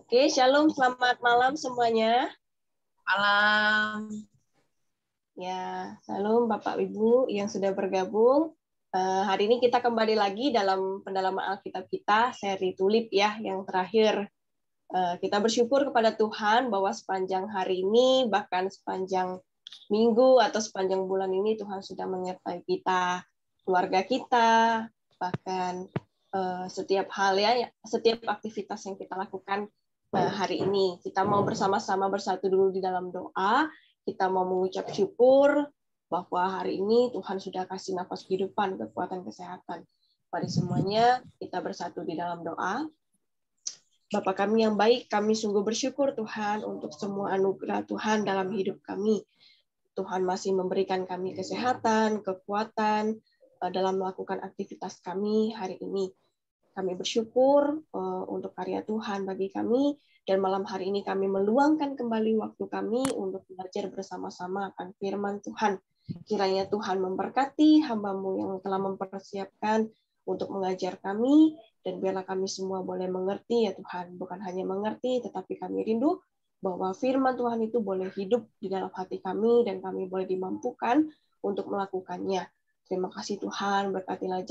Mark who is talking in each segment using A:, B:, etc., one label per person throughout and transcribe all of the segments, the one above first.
A: Oke, Shalom, selamat malam semuanya.
B: Malam.
A: Ya, Shalom Bapak Ibu yang sudah bergabung. Hari ini kita kembali lagi dalam pendalaman Alkitab kita, seri Tulip ya, yang terakhir. Kita bersyukur kepada Tuhan bahwa sepanjang hari ini, bahkan sepanjang minggu atau sepanjang bulan ini, Tuhan sudah menyertai kita, keluarga kita, bahkan setiap hal ya, setiap aktivitas yang kita lakukan hari ini. Kita mau bersama-sama bersatu dulu di dalam doa. Kita mau mengucap syukur bahwa hari ini Tuhan sudah kasih nafas kehidupan, kekuatan, kesehatan. Pada semuanya, kita bersatu di dalam doa. Bapa kami yang baik, kami sungguh bersyukur Tuhan untuk semua anugerah Tuhan dalam hidup kami. Tuhan masih memberikan kami kesehatan, kekuatan dalam melakukan aktivitas kami hari ini. Kami bersyukur untuk karya Tuhan bagi kami, dan malam hari ini kami meluangkan kembali waktu kami untuk belajar bersama-sama akan firman Tuhan. Kiranya Tuhan memberkati hamba-Mu yang telah mempersiapkan untuk mengajar kami, dan biarlah kami semua boleh mengerti ya Tuhan. Bukan hanya mengerti, tetapi kami rindu bahwa firman Tuhan itu boleh hidup di dalam hati kami, dan kami boleh dimampukan untuk melakukannya. Terima kasih Tuhan, berkatilah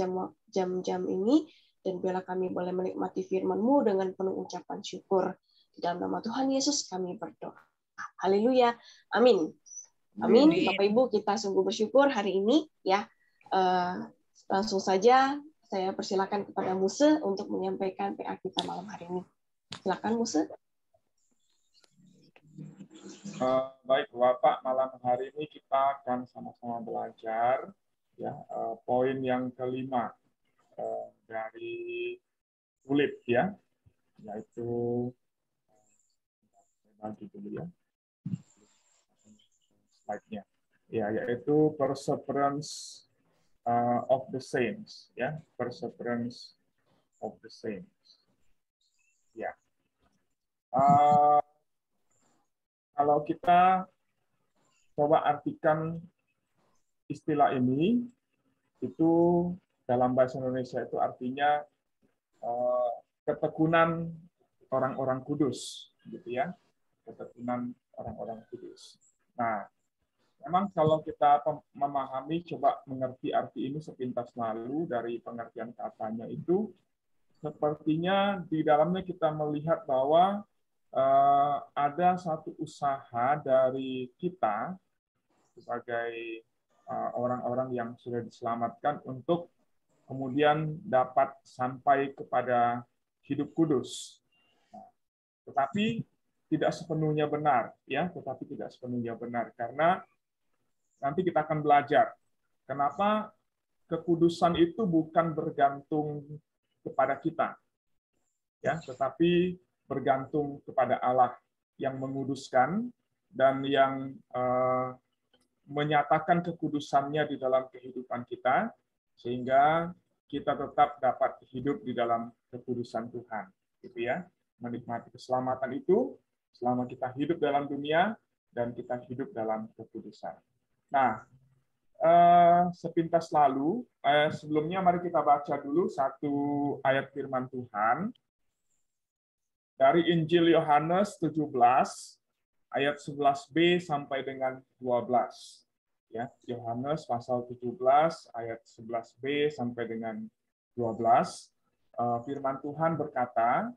A: jam-jam ini, dan biarlah kami boleh menikmati firman-Mu dengan penuh ucapan syukur. Di dalam nama Tuhan Yesus kami berdoa. Haleluya. Amin. Amin. Bapak Ibu, kita sungguh bersyukur hari ini ya. Langsung saja saya persilakan kepada Muse untuk menyampaikan PA kita malam hari ini. Silakan Muse.
C: Baik Bapak, malam hari ini kita akan sama-sama belajar ya poin yang kelima dari Tulip ya, yaitu bagi dulu ya slide-nya ya, yaitu perseverance of the saints ya, perseverance of the saints ya. Kalau kita coba artikan istilah ini, itu dalam bahasa Indonesia itu artinya ketekunan orang-orang kudus, gitu ya, ketekunan orang-orang kudus. Nah, memang kalau kita memahami, coba mengerti arti ini sepintas lalu dari pengertian katanya itu, sepertinya di dalamnya kita melihat bahwa ada satu usaha dari kita sebagai orang-orang yang sudah diselamatkan untuk kemudian dapat sampai kepada hidup kudus. Tetapi tidak sepenuhnya benar, ya. Tetapi tidak sepenuhnya benar karena nanti kita akan belajar kenapa kekudusan itu bukan bergantung kepada kita, ya, tetapi bergantung kepada Allah yang menguduskan dan yang menyatakan kekudusannya di dalam kehidupan kita, sehingga kita tetap dapat hidup di dalam kekudusan Tuhan, gitu ya, menikmati keselamatan itu selama kita hidup dalam dunia dan kita hidup dalam kekudusan. Nah, sepintas lalu, sebelumnya mari kita baca dulu satu ayat firman Tuhan dari Injil Yohanes 17 ayat 11b sampai dengan 12. Ya, Yohanes pasal 17 ayat 11b sampai dengan 12. Firman Tuhan berkata,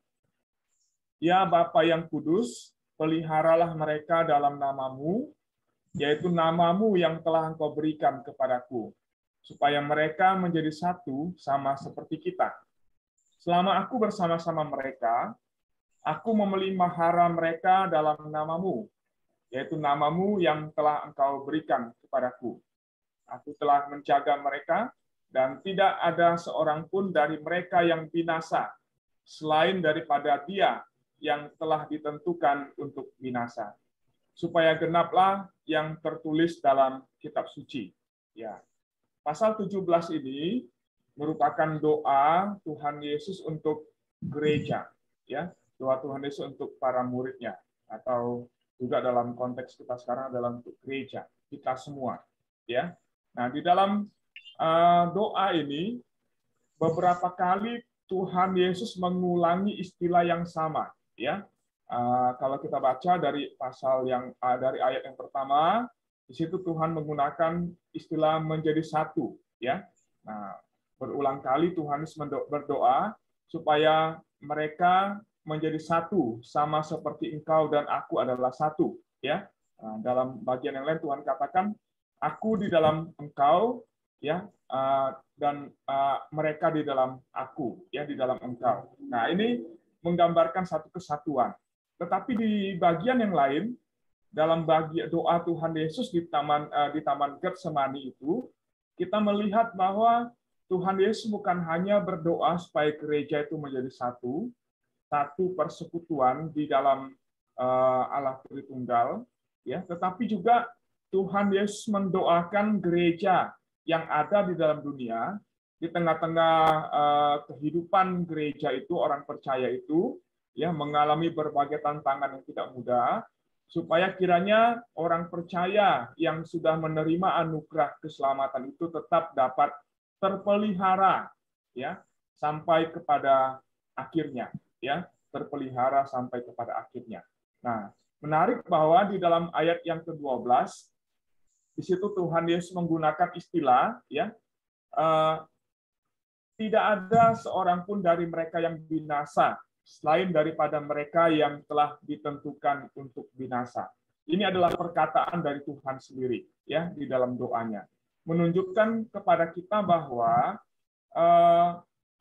C: "Ya Bapa yang kudus, peliharalah mereka dalam nama-Mu, yaitu nama-Mu yang telah Engkau berikan kepadaku, supaya mereka menjadi satu sama seperti kita. Selama aku bersama-sama mereka, aku memelihara mereka dalam nama-Mu, yaitu nama-Mu yang telah Engkau berikan kepadaku. Aku telah menjaga mereka, dan tidak ada seorang pun dari mereka yang binasa, selain daripada dia yang telah ditentukan untuk binasa, supaya genaplah yang tertulis dalam kitab suci." Ya. Pasal 17 ini merupakan doa Tuhan Yesus untuk gereja, ya. Doa Tuhan Yesus untuk para muridnya, atau juga dalam konteks kita sekarang adalah untuk gereja, kita semua, ya. Nah, di dalam doa ini beberapa kali Tuhan Yesus mengulangi istilah yang sama, ya. Kalau kita baca dari pasal dari ayat yang pertama, di situ Tuhan menggunakan istilah menjadi satu, ya. Nah, berulang kali Tuhan berdoa supaya mereka menjadi satu, sama seperti engkau dan aku adalah satu, ya. Nah, dalam bagian yang lain Tuhan katakan, aku di dalam engkau, ya, dan mereka di dalam aku, ya, di dalam engkau. Nah, ini menggambarkan satu kesatuan. Tetapi di bagian yang lain, dalam bagian doa Tuhan Yesus di taman Getsemani itu, kita melihat bahwa Tuhan Yesus bukan hanya berdoa supaya gereja itu menjadi satu persekutuan di dalam Allah Tritunggal, ya, tetapi juga Tuhan Yesus mendoakan gereja yang ada di dalam dunia, di tengah-tengah kehidupan gereja itu, orang percaya itu, ya, mengalami berbagai tantangan yang tidak mudah, supaya kiranya orang percaya yang sudah menerima anugerah keselamatan itu tetap dapat terpelihara, ya, sampai kepada akhirnya, ya, terpelihara sampai kepada akhirnya. Nah, menarik bahwa di dalam ayat yang ke-12 di situ Tuhan Yesus menggunakan istilah, ya, tidak ada seorang pun dari mereka yang binasa selain daripada mereka yang telah ditentukan untuk binasa. Ini adalah perkataan dari Tuhan sendiri, ya, di dalam doanya, menunjukkan kepada kita bahwa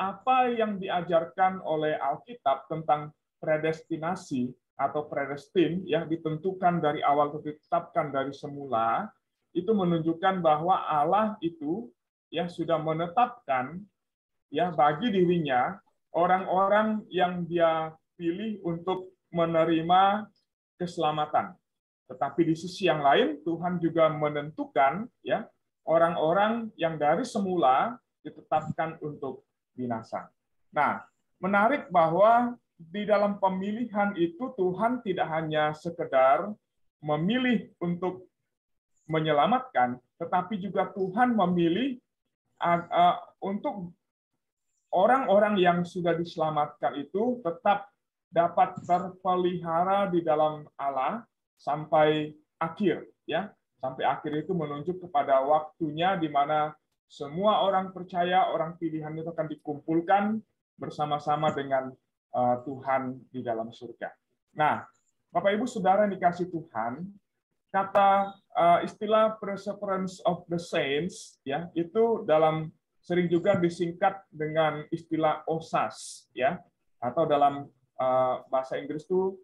C: apa yang diajarkan oleh Alkitab tentang predestinasi atau predestin, yang ditentukan dari awal, ditetapkan dari semula, itu menunjukkan bahwa Allah itu, ya, sudah menetapkan, ya, bagi dirinya orang-orang yang dia pilih untuk menerima keselamatan. Tetapi di sisi yang lain, Tuhan juga menentukan, ya, orang-orang yang dari semula ditetapkan untuk binasa. Nah, menarik bahwa di dalam pemilihan itu Tuhan tidak hanya sekedar memilih untuk menyelamatkan, tetapi juga Tuhan memilih untuk orang-orang yang sudah diselamatkan itu tetap dapat terpelihara di dalam Allah sampai akhir, ya. Sampai akhir itu menunjuk kepada waktunya di mana semua orang percaya, orang pilihan itu akan dikumpulkan bersama-sama dengan Tuhan di dalam surga. Nah, Bapak Ibu Saudara yang dikasih Tuhan, kata istilah perseverance of the saints, ya, itu sering juga disingkat dengan istilah OSAS, ya, atau dalam bahasa Inggris itu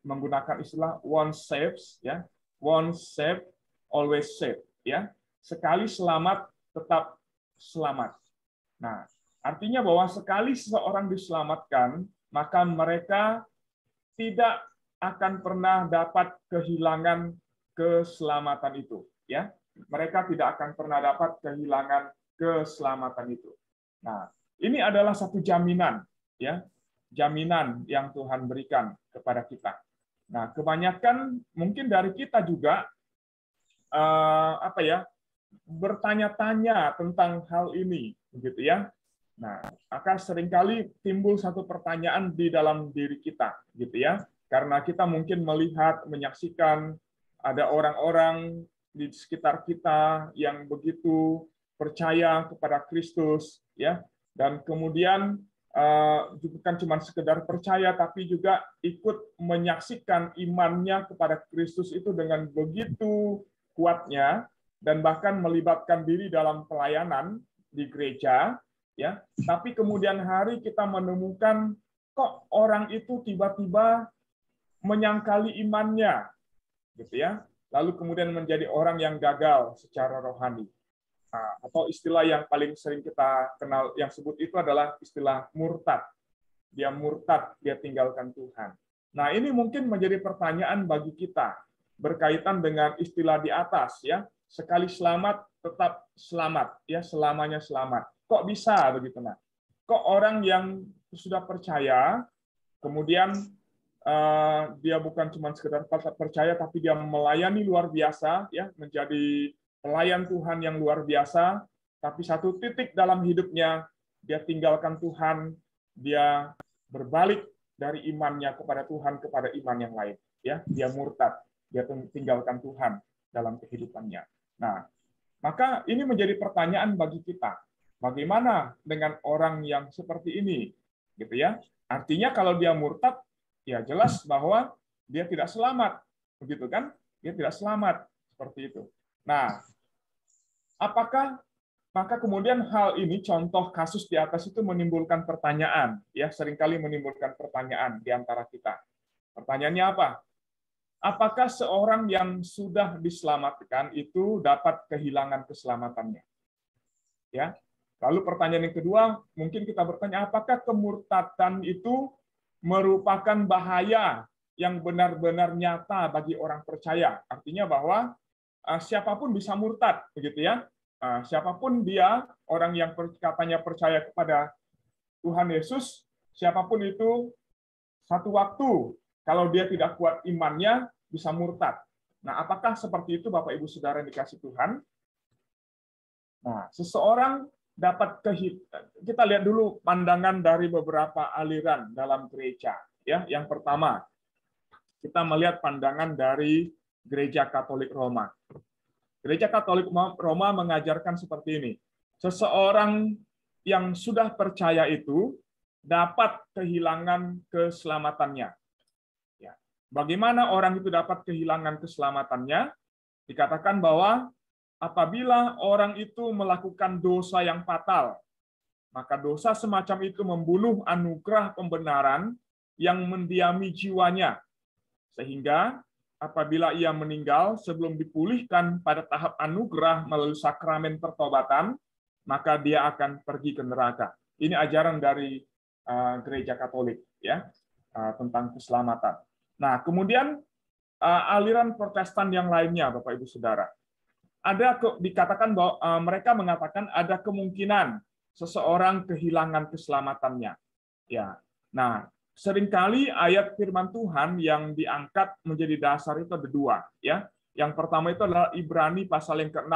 C: menggunakan istilah once saved, ya, once saved always saved, ya, sekali selamat tetap selamat. Nah, artinya bahwa sekali seseorang diselamatkan, maka mereka tidak akan pernah dapat kehilangan keselamatan itu, ya. Mereka tidak akan pernah dapat kehilangan keselamatan itu. Nah, ini adalah satu jaminan, ya, jaminan yang Tuhan berikan kepada kita. Nah, kebanyakan mungkin dari kita juga bertanya-tanya tentang hal ini, begitu, ya. Nah, maka seringkali timbul satu pertanyaan di dalam diri kita, gitu, ya, karena kita mungkin melihat, menyaksikan ada orang-orang di sekitar kita yang begitu percaya kepada Kristus, ya, dan kemudian bukan cuma sekedar percaya, tapi juga ikut menyaksikan imannya kepada Kristus itu dengan begitu kuatnya, dan bahkan melibatkan diri dalam pelayanan di gereja, ya. Tapi kemudian hari kita menemukan kok orang itu tiba-tiba menyangkali imannya, gitu, ya, lalu kemudian menjadi orang yang gagal secara rohani. Atau istilah yang paling sering kita kenal yang sebut itu adalah istilah murtad. Dia murtad, dia tinggalkan Tuhan. Nah, ini mungkin menjadi pertanyaan bagi kita berkaitan dengan istilah di atas, ya. Sekali selamat tetap selamat, ya, selamanya selamat. Kok bisa begitu, nah? Kok orang yang sudah percaya kemudian dia bukan cuma sekedar percaya, tapi dia melayani luar biasa, ya, menjadi pelayan Tuhan yang luar biasa, tapi satu titik dalam hidupnya dia tinggalkan Tuhan, dia berbalik dari imannya kepada Tuhan kepada iman yang lain. Ya, dia murtad, dia tinggalkan Tuhan dalam kehidupannya. Nah, maka ini menjadi pertanyaan bagi kita. Bagaimana dengan orang yang seperti ini? Gitu ya. Artinya kalau dia murtad, ya jelas bahwa dia tidak selamat. Begitu kan? Dia tidak selamat seperti itu. Nah, apakah maka kemudian hal ini contoh kasus di atas itu menimbulkan pertanyaan, ya seringkali menimbulkan pertanyaan di antara kita. Pertanyaannya apa? Apakah seorang yang sudah diselamatkan itu dapat kehilangan keselamatannya? Ya. Lalu pertanyaan yang kedua, mungkin kita bertanya, apakah kemurtadan itu merupakan bahaya yang benar-benar nyata bagi orang percaya? Artinya bahwa siapapun bisa murtad, begitu ya. Siapapun dia, orang yang katanya percaya kepada Tuhan Yesus, siapapun itu, satu waktu kalau dia tidak kuat imannya, bisa murtad. Nah, apakah seperti itu Bapak Ibu Saudara yang dikasih Tuhan? Nah, seseorang dapat kita lihat dulu pandangan dari beberapa aliran dalam gereja. Ya, yang pertama, kita melihat pandangan dari Gereja Katolik Roma. Gereja Katolik Roma mengajarkan seperti ini. Seseorang yang sudah percaya itu dapat kehilangan keselamatannya. Bagaimana orang itu dapat kehilangan keselamatannya? Dikatakan bahwa apabila orang itu melakukan dosa yang fatal, maka dosa semacam itu membunuh anugerah pembenaran yang mendiami jiwanya. Sehingga apabila ia meninggal sebelum dipulihkan pada tahap anugerah melalui sakramen pertobatan, maka dia akan pergi ke neraka. Ini ajaran dari Gereja Katolik, ya, tentang keselamatan. Nah, kemudian aliran Protestan yang lainnya, Bapak Ibu Saudara, dikatakan bahwa mereka mengatakan ada kemungkinan seseorang kehilangan keselamatannya. Ya, nah seringkali ayat Firman Tuhan yang diangkat menjadi dasar itu ada dua, ya. Yang pertama itu adalah Ibrani pasal yang ke-6.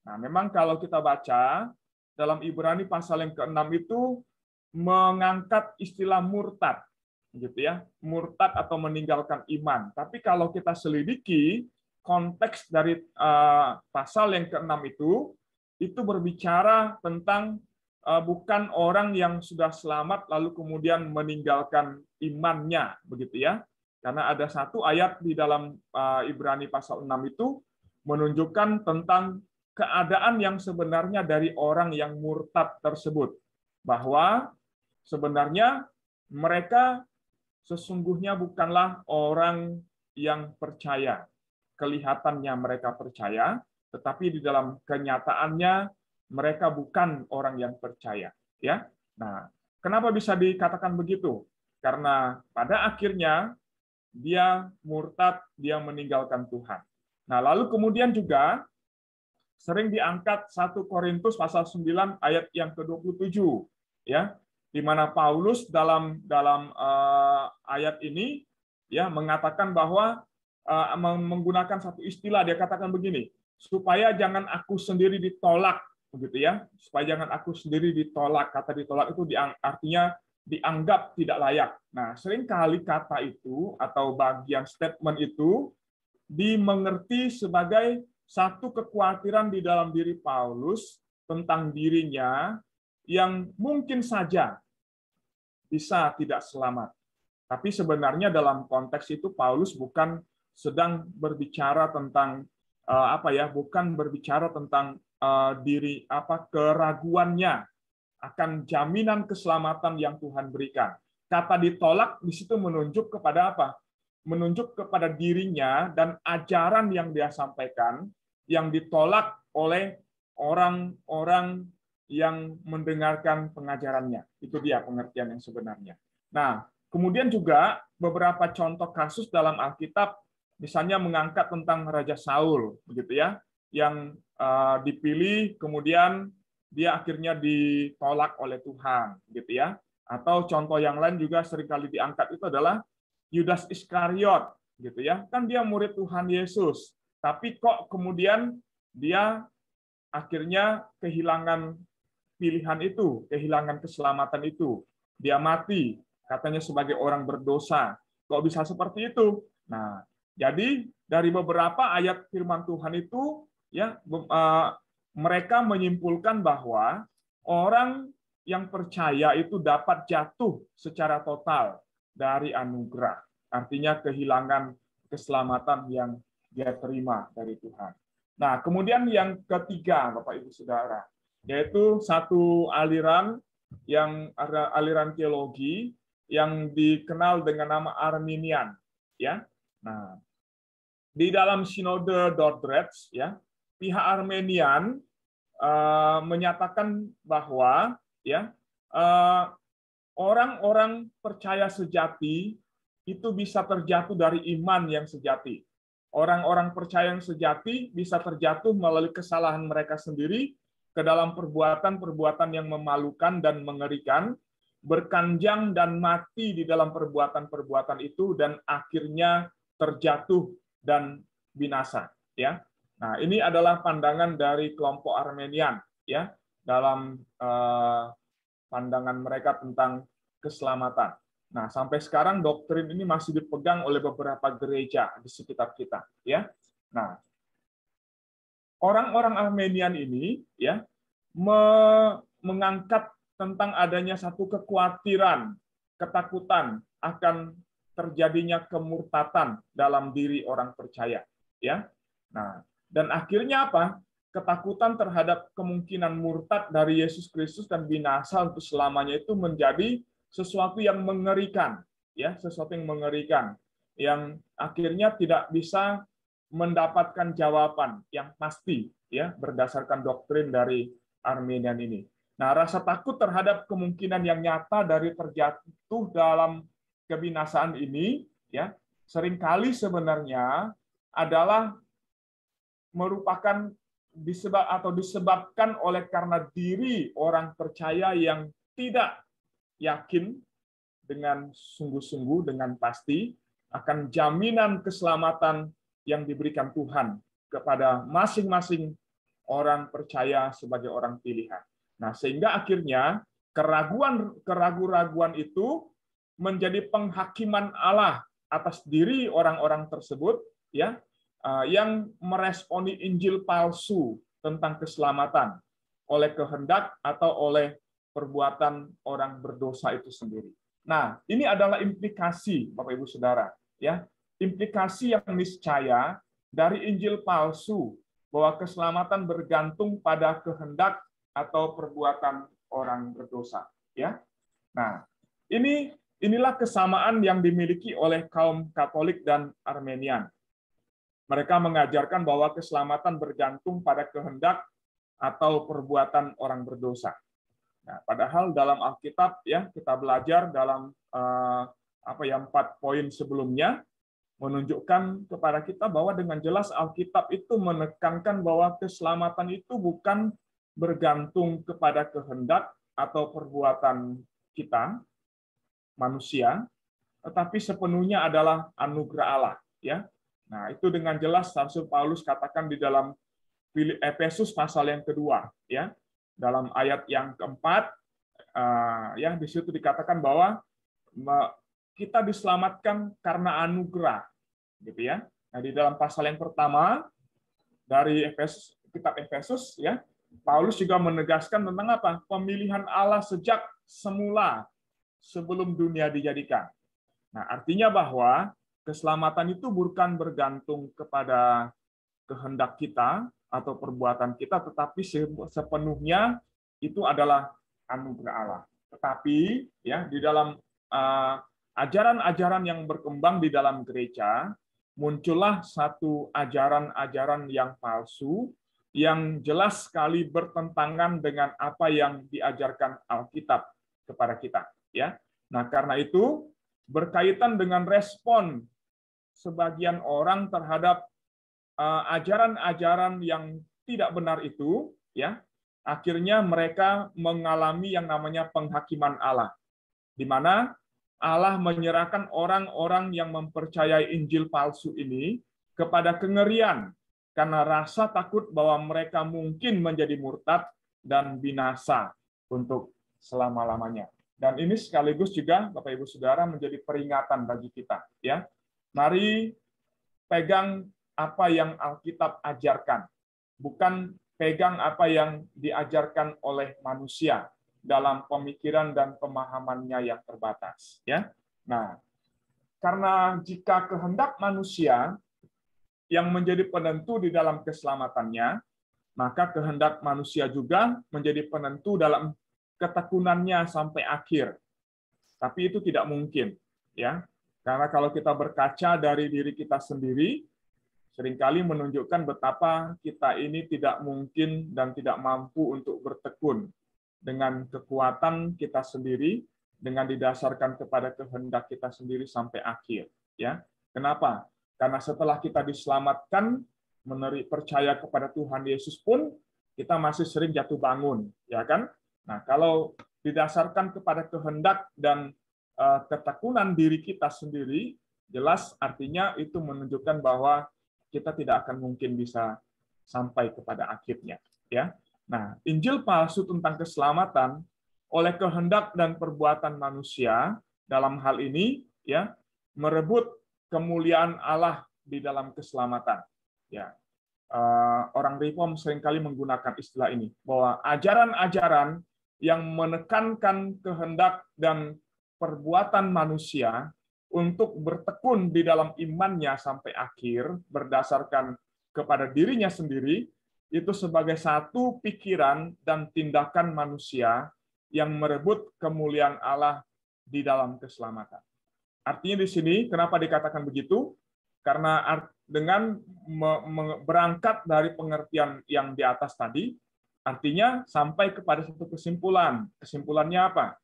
C: Nah, memang kalau kita baca dalam Ibrani pasal yang ke-6 itu mengangkat istilah murtad. Gitu ya, murtad atau meninggalkan iman. Tapi kalau kita selidiki konteks dari pasal yang ke-6 itu berbicara tentang bukan orang yang sudah selamat lalu kemudian meninggalkan imannya, begitu ya. Karena ada satu ayat di dalam Ibrani pasal 6 itu menunjukkan tentang keadaan yang sebenarnya dari orang yang murtad tersebut, bahwa sebenarnya mereka sesungguhnya bukanlah orang yang percaya. Kelihatannya mereka percaya, tetapi di dalam kenyataannya mereka bukan orang yang percaya. Ya, nah, kenapa bisa dikatakan begitu? Karena pada akhirnya dia murtad, dia meninggalkan Tuhan. Nah, lalu kemudian juga sering diangkat 1 Korintus pasal 9 ayat yang ke-27, ya, di mana Paulus dalam ayat ini ya mengatakan bahwa menggunakan satu istilah, dia katakan begini, supaya jangan aku sendiri ditolak, begitu ya, supaya jangan aku sendiri ditolak. Kata ditolak itu artinya dianggap tidak layak. Nah, seringkali kata itu atau bagian statement itu dimengerti sebagai satu kekhawatiran di dalam diri Paulus tentang dirinya yang mungkin saja bisa tidak selamat. Tapi sebenarnya dalam konteks itu Paulus bukan sedang berbicara tentang bukan berbicara tentang keraguannya akan jaminan keselamatan yang Tuhan berikan. Kata ditolak di situ menunjuk kepada apa? Menunjuk kepada dirinya dan ajaran yang dia sampaikan yang ditolak oleh orang-orang yang mendengarkan pengajarannya. Itu dia pengertian yang sebenarnya. Nah, kemudian juga beberapa contoh kasus dalam Alkitab, misalnya mengangkat tentang Raja Saul, begitu ya, yang dipilih kemudian dia akhirnya ditolak oleh Tuhan, gitu ya. Atau contoh yang lain juga seringkali diangkat itu adalah Yudas Iskariot, gitu ya. Kan dia murid Tuhan Yesus, tapi kok kemudian dia akhirnya kehilangan pilihan itu, kehilangan keselamatan itu. Dia mati katanya sebagai orang berdosa. Kok bisa seperti itu? Nah, jadi dari beberapa ayat firman Tuhan itu, ya, mereka menyimpulkan bahwa orang yang percaya itu dapat jatuh secara total dari anugerah. Artinya kehilangan keselamatan yang dia terima dari Tuhan. Nah, kemudian yang ketiga, Bapak Ibu Saudara, yaitu satu aliran yang ada aliran teologi yang dikenal dengan nama Arminian, ya. Nah, di dalam Sinode Dordrecht, ya, pihak Armenian menyatakan bahwa, ya, orang-orang percaya sejati itu bisa terjatuh dari iman yang sejati. Orang-orang percaya yang sejati bisa terjatuh melalui kesalahan mereka sendiri ke dalam perbuatan-perbuatan yang memalukan dan mengerikan, berkanjang dan mati di dalam perbuatan-perbuatan itu, dan akhirnya terjatuh dan binasa. Ya, nah ini adalah pandangan dari kelompok Armenian, ya, dalam pandangan mereka tentang keselamatan. Nah, sampai sekarang doktrin ini masih dipegang oleh beberapa gereja di sekitar kita, ya. Nah, orang-orang Armenian ini, ya, mengangkat tentang adanya satu kekhawatiran, ketakutan akan terjadinya kemurtatan dalam diri orang percaya, ya. Nah, dan akhirnya apa? Ketakutan terhadap kemungkinan murtad dari Yesus Kristus dan binasa untuk selamanya itu menjadi sesuatu yang mengerikan, ya, sesuatu yang mengerikan, yang akhirnya tidak bisa mendapatkan jawaban yang pasti, ya, berdasarkan doktrin dari Armenian ini. Nah, rasa takut terhadap kemungkinan yang nyata dari terjatuh dalam kebinasaan ini, ya, seringkali sebenarnya adalah merupakan disebabkan oleh karena diri orang percaya yang tidak yakin dengan sungguh-sungguh, dengan pasti akan jaminan keselamatan yang diberikan Tuhan kepada masing-masing orang percaya sebagai orang pilihan. Nah, sehingga akhirnya keraguan-keraguan itu menjadi penghakiman Allah atas diri orang-orang tersebut, ya, yang meresponi Injil palsu tentang keselamatan oleh kehendak atau oleh perbuatan orang berdosa itu sendiri. Nah, ini adalah implikasi, Bapak Ibu Saudara, ya, implikasi yang niscaya dari Injil palsu bahwa keselamatan bergantung pada kehendak atau perbuatan orang berdosa, ya. Nah, inilah kesamaan yang dimiliki oleh kaum Katolik dan Armenian. Mereka mengajarkan bahwa keselamatan bergantung pada kehendak atau perbuatan orang berdosa. Nah, padahal dalam Alkitab, ya, kita belajar dalam 4 poin sebelumnya menunjukkan kepada kita bahwa dengan jelas Alkitab itu menekankan bahwa keselamatan itu bukan bergantung kepada kehendak atau perbuatan kita manusia, tetapi sepenuhnya adalah anugerah Allah, ya. Nah, itu dengan jelas Rasul Paulus katakan di dalam Efesus pasal yang kedua, ya. Dalam ayat yang keempat, ya, di situ dikatakan bahwa kita diselamatkan karena anugerah, gitu ya. Nah, di dalam pasal yang pertama dari kitab Efesus, ya, Paulus juga menegaskan tentang apa? Pemilihan Allah sejak semula sebelum dunia dijadikan. Nah, artinya bahwa keselamatan itu bukan bergantung kepada kehendak kita atau perbuatan kita, tetapi sepenuhnya itu adalah anugerah Allah. Tetapi, ya, di dalam ajaran-ajaran yang berkembang di dalam gereja, muncullah satu ajaran-ajaran yang palsu yang jelas sekali bertentangan dengan apa yang diajarkan Alkitab kepada kita, ya. Nah, karena itu berkaitan dengan respon sebagian orang terhadap ajaran-ajaran yang tidak benar itu, ya, akhirnya mereka mengalami yang namanya penghakiman Allah, di mana Allah menyerahkan orang-orang yang mempercayai Injil palsu ini kepada kengerian karena rasa takut bahwa mereka mungkin menjadi murtad dan binasa untuk selama-lamanya. Dan ini sekaligus juga Bapak Ibu Saudara menjadi peringatan bagi kita, ya. Mari pegang apa yang Alkitab ajarkan, bukan pegang apa yang diajarkan oleh manusia dalam pemikiran dan pemahamannya yang terbatas, ya. Nah, karena jika kehendak manusia yang menjadi penentu di dalam keselamatannya, maka kehendak manusia juga menjadi penentu dalam ketekunannya sampai akhir. Tapi itu tidak mungkin, ya. Karena kalau kita berkaca dari diri kita sendiri, seringkali menunjukkan betapa kita ini tidak mungkin dan tidak mampu untuk bertekun dengan kekuatan kita sendiri, dengan didasarkan kepada kehendak kita sendiri sampai akhir, ya. Kenapa? Karena setelah kita diselamatkan, percaya kepada Tuhan Yesus pun, kita masih sering jatuh bangun, ya kan? Nah, kalau didasarkan kepada kehendak dan ketekunan diri kita sendiri, jelas artinya itu menunjukkan bahwa kita tidak akan mungkin bisa sampai kepada akhirnya, ya. Nah, Injil palsu tentang keselamatan oleh kehendak dan perbuatan manusia dalam hal ini, ya, merebut kemuliaan Allah di dalam keselamatan, ya. Orang Reform seringkali menggunakan istilah ini, bahwa ajaran-ajaran yang menekankan kehendak dan perbuatan manusia untuk bertekun di dalam imannya sampai akhir berdasarkan kepada dirinya sendiri, itu sebagai satu pikiran dan tindakan manusia yang merebut kemuliaan Allah di dalam keselamatan. Artinya di sini, kenapa dikatakan begitu? Karena dengan berangkat dari pengertian yang di atas tadi, artinya sampai kepada satu kesimpulan. Kesimpulannya apa?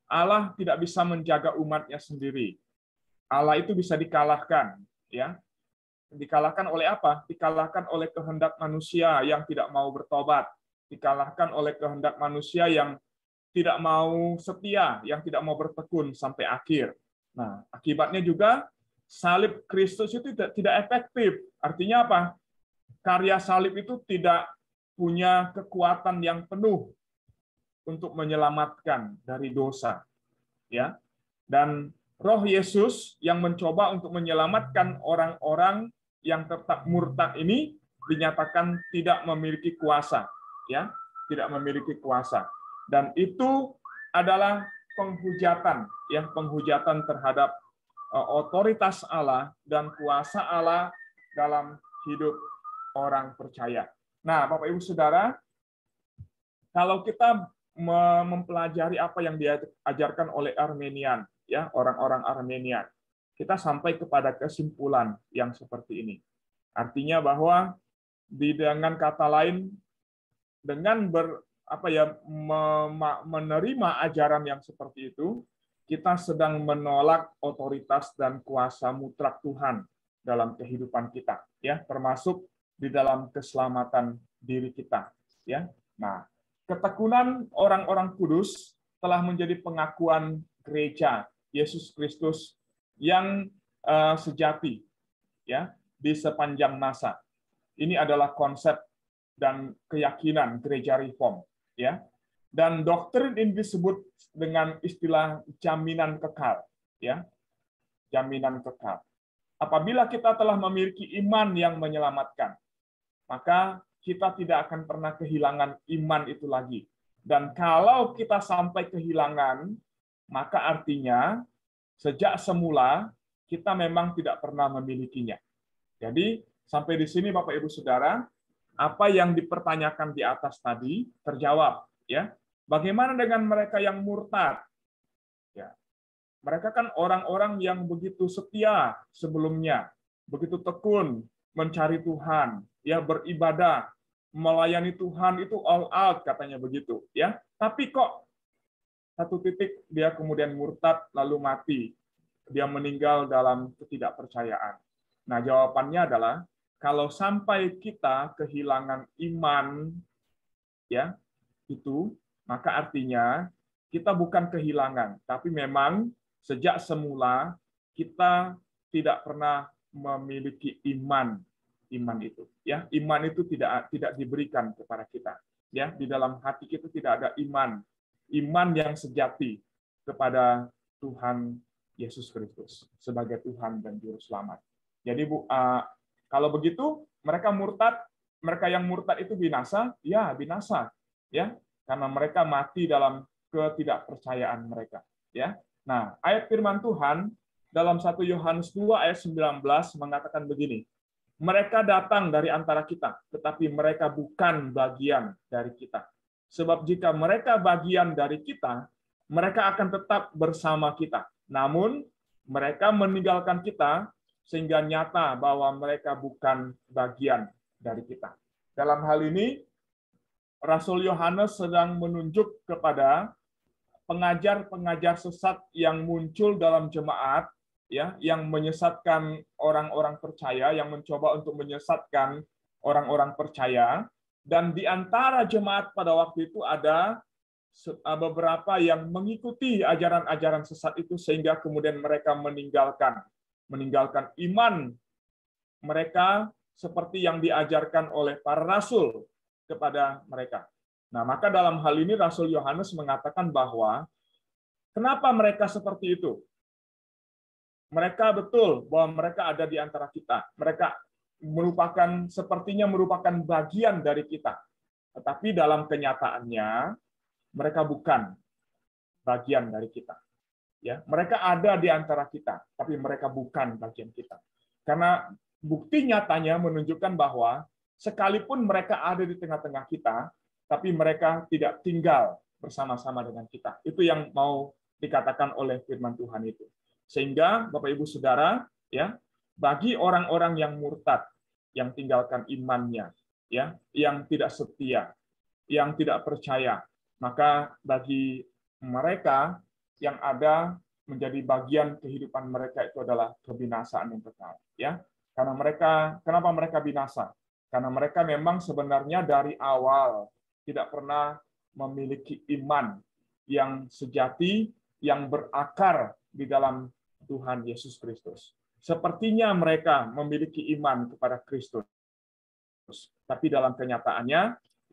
C: Allah tidak bisa menjaga umatnya sendiri. Allah itu bisa dikalahkan, ya. Dikalahkan oleh apa? Dikalahkan oleh kehendak manusia yang tidak mau bertobat, dikalahkan oleh kehendak manusia yang tidak mau setia, yang tidak mau bertekun sampai akhir. Nah, akibatnya juga salib Kristus itu tidak efektif. Artinya apa? Karya salib itu tidak punya kekuatan yang penuh untuk menyelamatkan dari dosa, ya. Dan Roh Yesus yang mencoba untuk menyelamatkan orang-orang yang tetap murtad ini dinyatakan tidak memiliki kuasa, ya, tidak memiliki kuasa. Dan itu adalah penghujatan, ya, penghujatan terhadap otoritas Allah dan kuasa Allah dalam hidup orang percaya. Nah, Bapak Ibu Saudara, kalau kita mempelajari apa yang diajarkan oleh Armenian, ya, orang-orang Armenian, kita sampai kepada kesimpulan yang seperti ini. Artinya bahwa dengan kata lain, dengan menerima ajaran yang seperti itu, kita sedang menolak otoritas dan kuasa mutlak Tuhan dalam kehidupan kita, ya, termasuk di dalam keselamatan diri kita, ya. Nah, ketekunan orang-orang kudus telah menjadi pengakuan gereja Yesus Kristus yang sejati, ya, di sepanjang masa. Ini adalah konsep dan keyakinan gereja Reform, ya. Dan doktrin ini disebut dengan istilah jaminan kekal, ya. Jaminan kekal. Apabila kita telah memiliki iman yang menyelamatkan, maka kita tidak akan pernah kehilangan iman itu lagi. Dan kalau kita sampai kehilangan, maka artinya sejak semula kita memang tidak pernah memilikinya. Jadi sampai di sini Bapak Ibu Saudara, apa yang dipertanyakan di atas tadi terjawab, ya. Bagaimana dengan mereka yang murtad? Ya. Mereka kan orang-orang yang begitu setia sebelumnya, begitu tekun mencari Tuhan, ya, beribadah, melayani Tuhan itu all out katanya begitu, ya. Tapi kok satu titik dia kemudian murtad lalu mati. Dia meninggal dalam ketidakpercayaan. Nah, jawabannya adalah kalau sampai kita kehilangan iman, ya, itu, maka artinya kita bukan kehilangan, tapi memang sejak semula kita tidak pernah memiliki iman itu, ya. Iman itu tidak diberikan kepada kita, ya. Di dalam hati kita tidak ada iman yang sejati, kepada Tuhan Yesus Kristus sebagai Tuhan dan Juru Selamat. Jadi kalau begitu mereka yang murtad itu binasa, ya binasa, ya, karena mereka mati dalam ketidakpercayaan mereka, ya. Nah, ayat firman Tuhan dalam 1 Yohanes 2 ayat 19 mengatakan begini, mereka datang dari antara kita, tetapi mereka bukan bagian dari kita. Sebab jika mereka bagian dari kita, mereka akan tetap bersama kita. Namun, mereka meninggalkan kita, sehingga nyata bahwa mereka bukan bagian dari kita. Dalam hal ini, Rasul Yohanes sedang menunjuk kepada pengajar-pengajar sesat yang muncul dalam jemaat, ya, yang menyesatkan orang-orang percaya, yang mencoba untuk menyesatkan orang-orang percaya, dan di antara jemaat pada waktu itu ada beberapa yang mengikuti ajaran-ajaran sesat itu sehingga kemudian mereka meninggalkan iman mereka seperti yang diajarkan oleh para rasul kepada mereka. Nah, maka dalam hal ini Rasul Yohanes mengatakan bahwa kenapa mereka seperti itu? Mereka betul bahwa mereka ada di antara kita. Mereka sepertinya merupakan bagian dari kita. Tetapi dalam kenyataannya mereka bukan bagian dari kita. Ya, mereka ada di antara kita, tapi mereka bukan bagian kita. Karena bukti nyatanya menunjukkan bahwa sekalipun mereka ada di tengah-tengah kita, tapi mereka tidak tinggal bersama-sama dengan kita. Itu yang mau dikatakan oleh firman Tuhan itu. Sehingga Bapak Ibu Saudara, ya, bagi orang-orang yang murtad, yang tinggalkan imannya, ya, yang tidak setia, yang tidak percaya, maka bagi mereka yang ada menjadi bagian kehidupan mereka itu adalah kebinasaan yang kekal, ya. Kenapa mereka binasa? Karena mereka memang sebenarnya dari awal tidak pernah memiliki iman yang sejati, yang berakar di dalam Tuhan Yesus Kristus. Sepertinya mereka memiliki iman kepada Kristus, tapi dalam kenyataannya,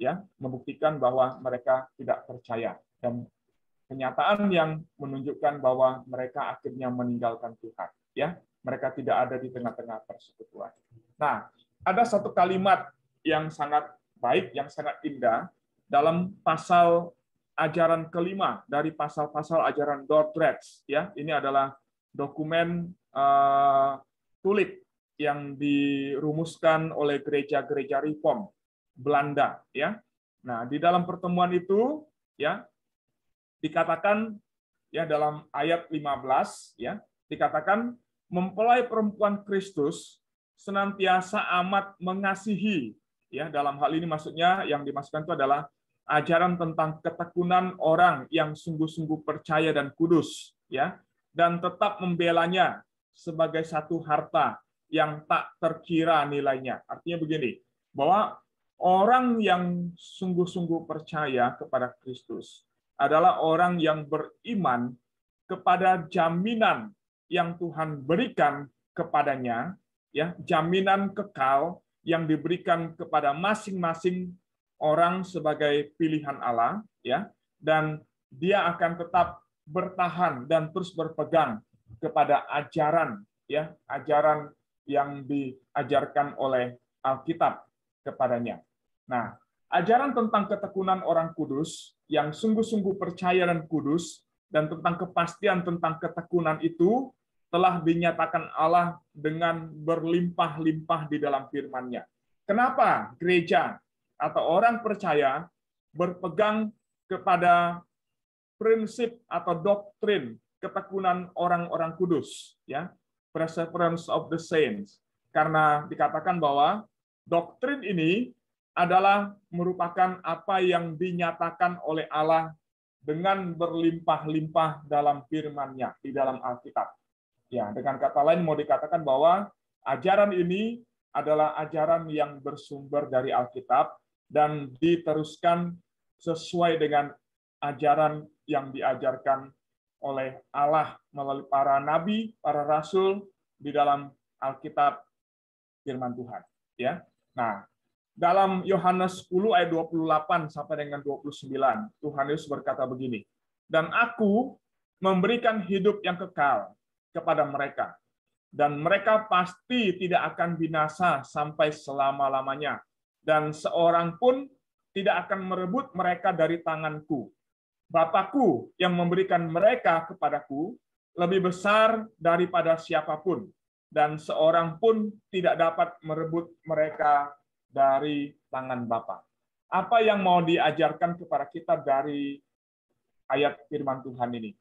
C: ya, membuktikan bahwa mereka tidak percaya, dan kenyataan yang menunjukkan bahwa mereka akhirnya meninggalkan Tuhan, ya, mereka tidak ada di tengah-tengah persekutuan. Nah, ada satu kalimat yang sangat baik, yang sangat indah dalam pasal ajaran kelima dari pasal-pasal ajaran Dordrecht, ya. Ini adalah dokumen tulip yang dirumuskan oleh gereja-gereja Reform Belanda, ya. Nah, di dalam pertemuan itu, ya, dikatakan, ya, dalam ayat 15, ya, dikatakan mempelai perempuan Kristus senantiasa amat mengasihi, ya, dalam hal ini maksudnya yang dimaksudkan itu adalah ajaran tentang ketekunan orang yang sungguh-sungguh percaya dan kudus, ya, dan tetap membelanya sebagai satu harta yang tak terkira nilainya. Artinya begini, bahwa orang yang sungguh-sungguh percaya kepada Kristus adalah orang yang beriman kepada jaminan yang Tuhan berikan kepadanya, ya, jaminan kekal yang diberikan kepada masing-masing orang sebagai pilihan Allah, ya, dan dia akan tetap bertahan dan terus berpegang kepada ajaran, ya, ajaran yang diajarkan oleh Alkitab kepadanya. Nah, ajaran tentang ketekunan orang kudus yang sungguh-sungguh percaya dan kudus, dan tentang kepastian tentang ketekunan itu telah dinyatakan Allah dengan berlimpah-limpah di dalam firman-Nya. Kenapa gereja atau orang percaya berpegang kepada prinsip atau doktrin ketekunan orang-orang kudus, ya, perseverance of the saints? Karena dikatakan bahwa doktrin ini adalah merupakan apa yang dinyatakan oleh Allah dengan berlimpah-limpah dalam firman-Nya di dalam Alkitab. Ya, dengan kata lain mau dikatakan bahwa ajaran ini adalah ajaran yang bersumber dari Alkitab dan diteruskan sesuai dengan ajaran yang diajarkan oleh Allah melalui para nabi, para rasul di dalam Alkitab firman Tuhan, ya. Nah, dalam Yohanes 10 ayat 28 sampai dengan 29, Tuhan Yesus berkata begini, "Dan aku memberikan hidup yang kekal kepada mereka. Dan mereka pasti tidak akan binasa sampai selama-lamanya. Dan seorang pun tidak akan merebut mereka dari tanganku. Bapakku yang memberikan mereka kepadaku lebih besar daripada siapapun. Dan seorang pun tidak dapat merebut mereka dari tangan Bapa. Apa yang mau diajarkan kepada kita dari ayat firman Tuhan ini?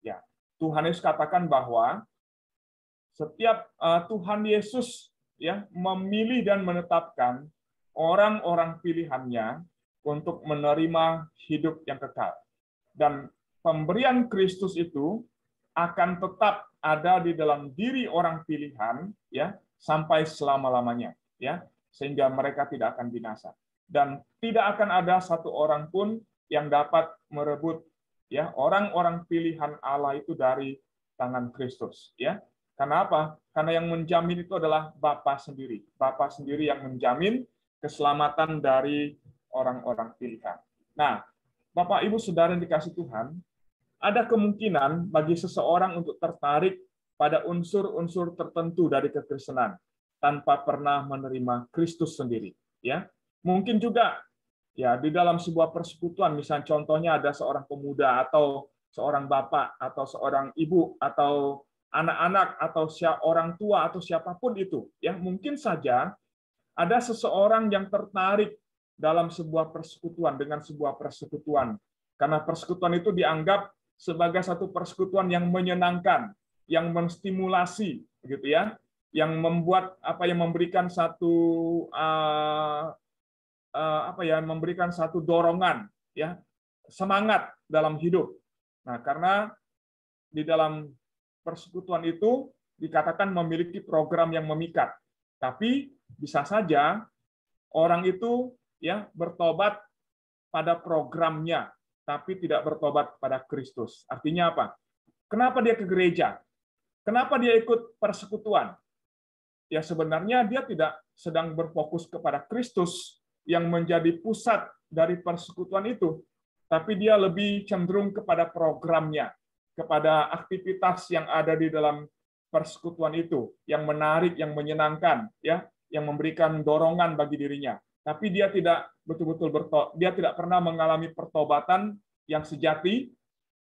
C: Ya, Tuhan Yesus katakan bahwa setiap Tuhan Yesus ya memilih dan menetapkan orang-orang pilihannya untuk menerima hidup yang kekal. Dan pemberian Kristus itu akan tetap ada di dalam diri orang pilihan ya sampai selama-lamanya ya, sehingga mereka tidak akan binasa. Dan tidak akan ada satu orang pun yang dapat merebut ya orang-orang pilihan Allah itu dari tangan Kristus ya. Karena apa? Karena yang menjamin itu adalah Bapa sendiri. Bapa sendiri yang menjamin keselamatan dari orang-orang pilihan. Nah, Bapak Ibu Saudara yang dikasih Tuhan, ada kemungkinan bagi seseorang untuk tertarik pada unsur-unsur tertentu dari kekristenan tanpa pernah menerima Kristus sendiri ya. Mungkin juga ya di dalam sebuah persekutuan, misalnya contohnya ada seorang pemuda atau seorang bapak atau seorang ibu atau anak-anak atau orang tua atau siapapun itu ya, mungkin saja ada seseorang yang tertarik dalam sebuah persekutuan dengan sebuah persekutuan karena persekutuan itu dianggap sebagai satu persekutuan yang menyenangkan, yang menstimulasi gitu ya, yang membuat yang memberikan satu memberikan satu dorongan ya, semangat dalam hidup. Nah, karena di dalam persekutuan itu dikatakan memiliki program yang memikat. Tapi bisa saja orang itu ya bertobat pada programnya, tapi tidak bertobat pada Kristus. Artinya apa? Kenapa dia ke gereja? Kenapa dia ikut persekutuan? Ya sebenarnya dia tidak sedang berfokus kepada Kristus yang menjadi pusat dari persekutuan itu, tapi dia lebih cenderung kepada programnya, kepada aktivitas yang ada di dalam persekutuan itu, yang menarik, yang menyenangkan, ya, yang memberikan dorongan bagi dirinya. Tapi dia tidak betul-betul dia tidak pernah mengalami pertobatan yang sejati,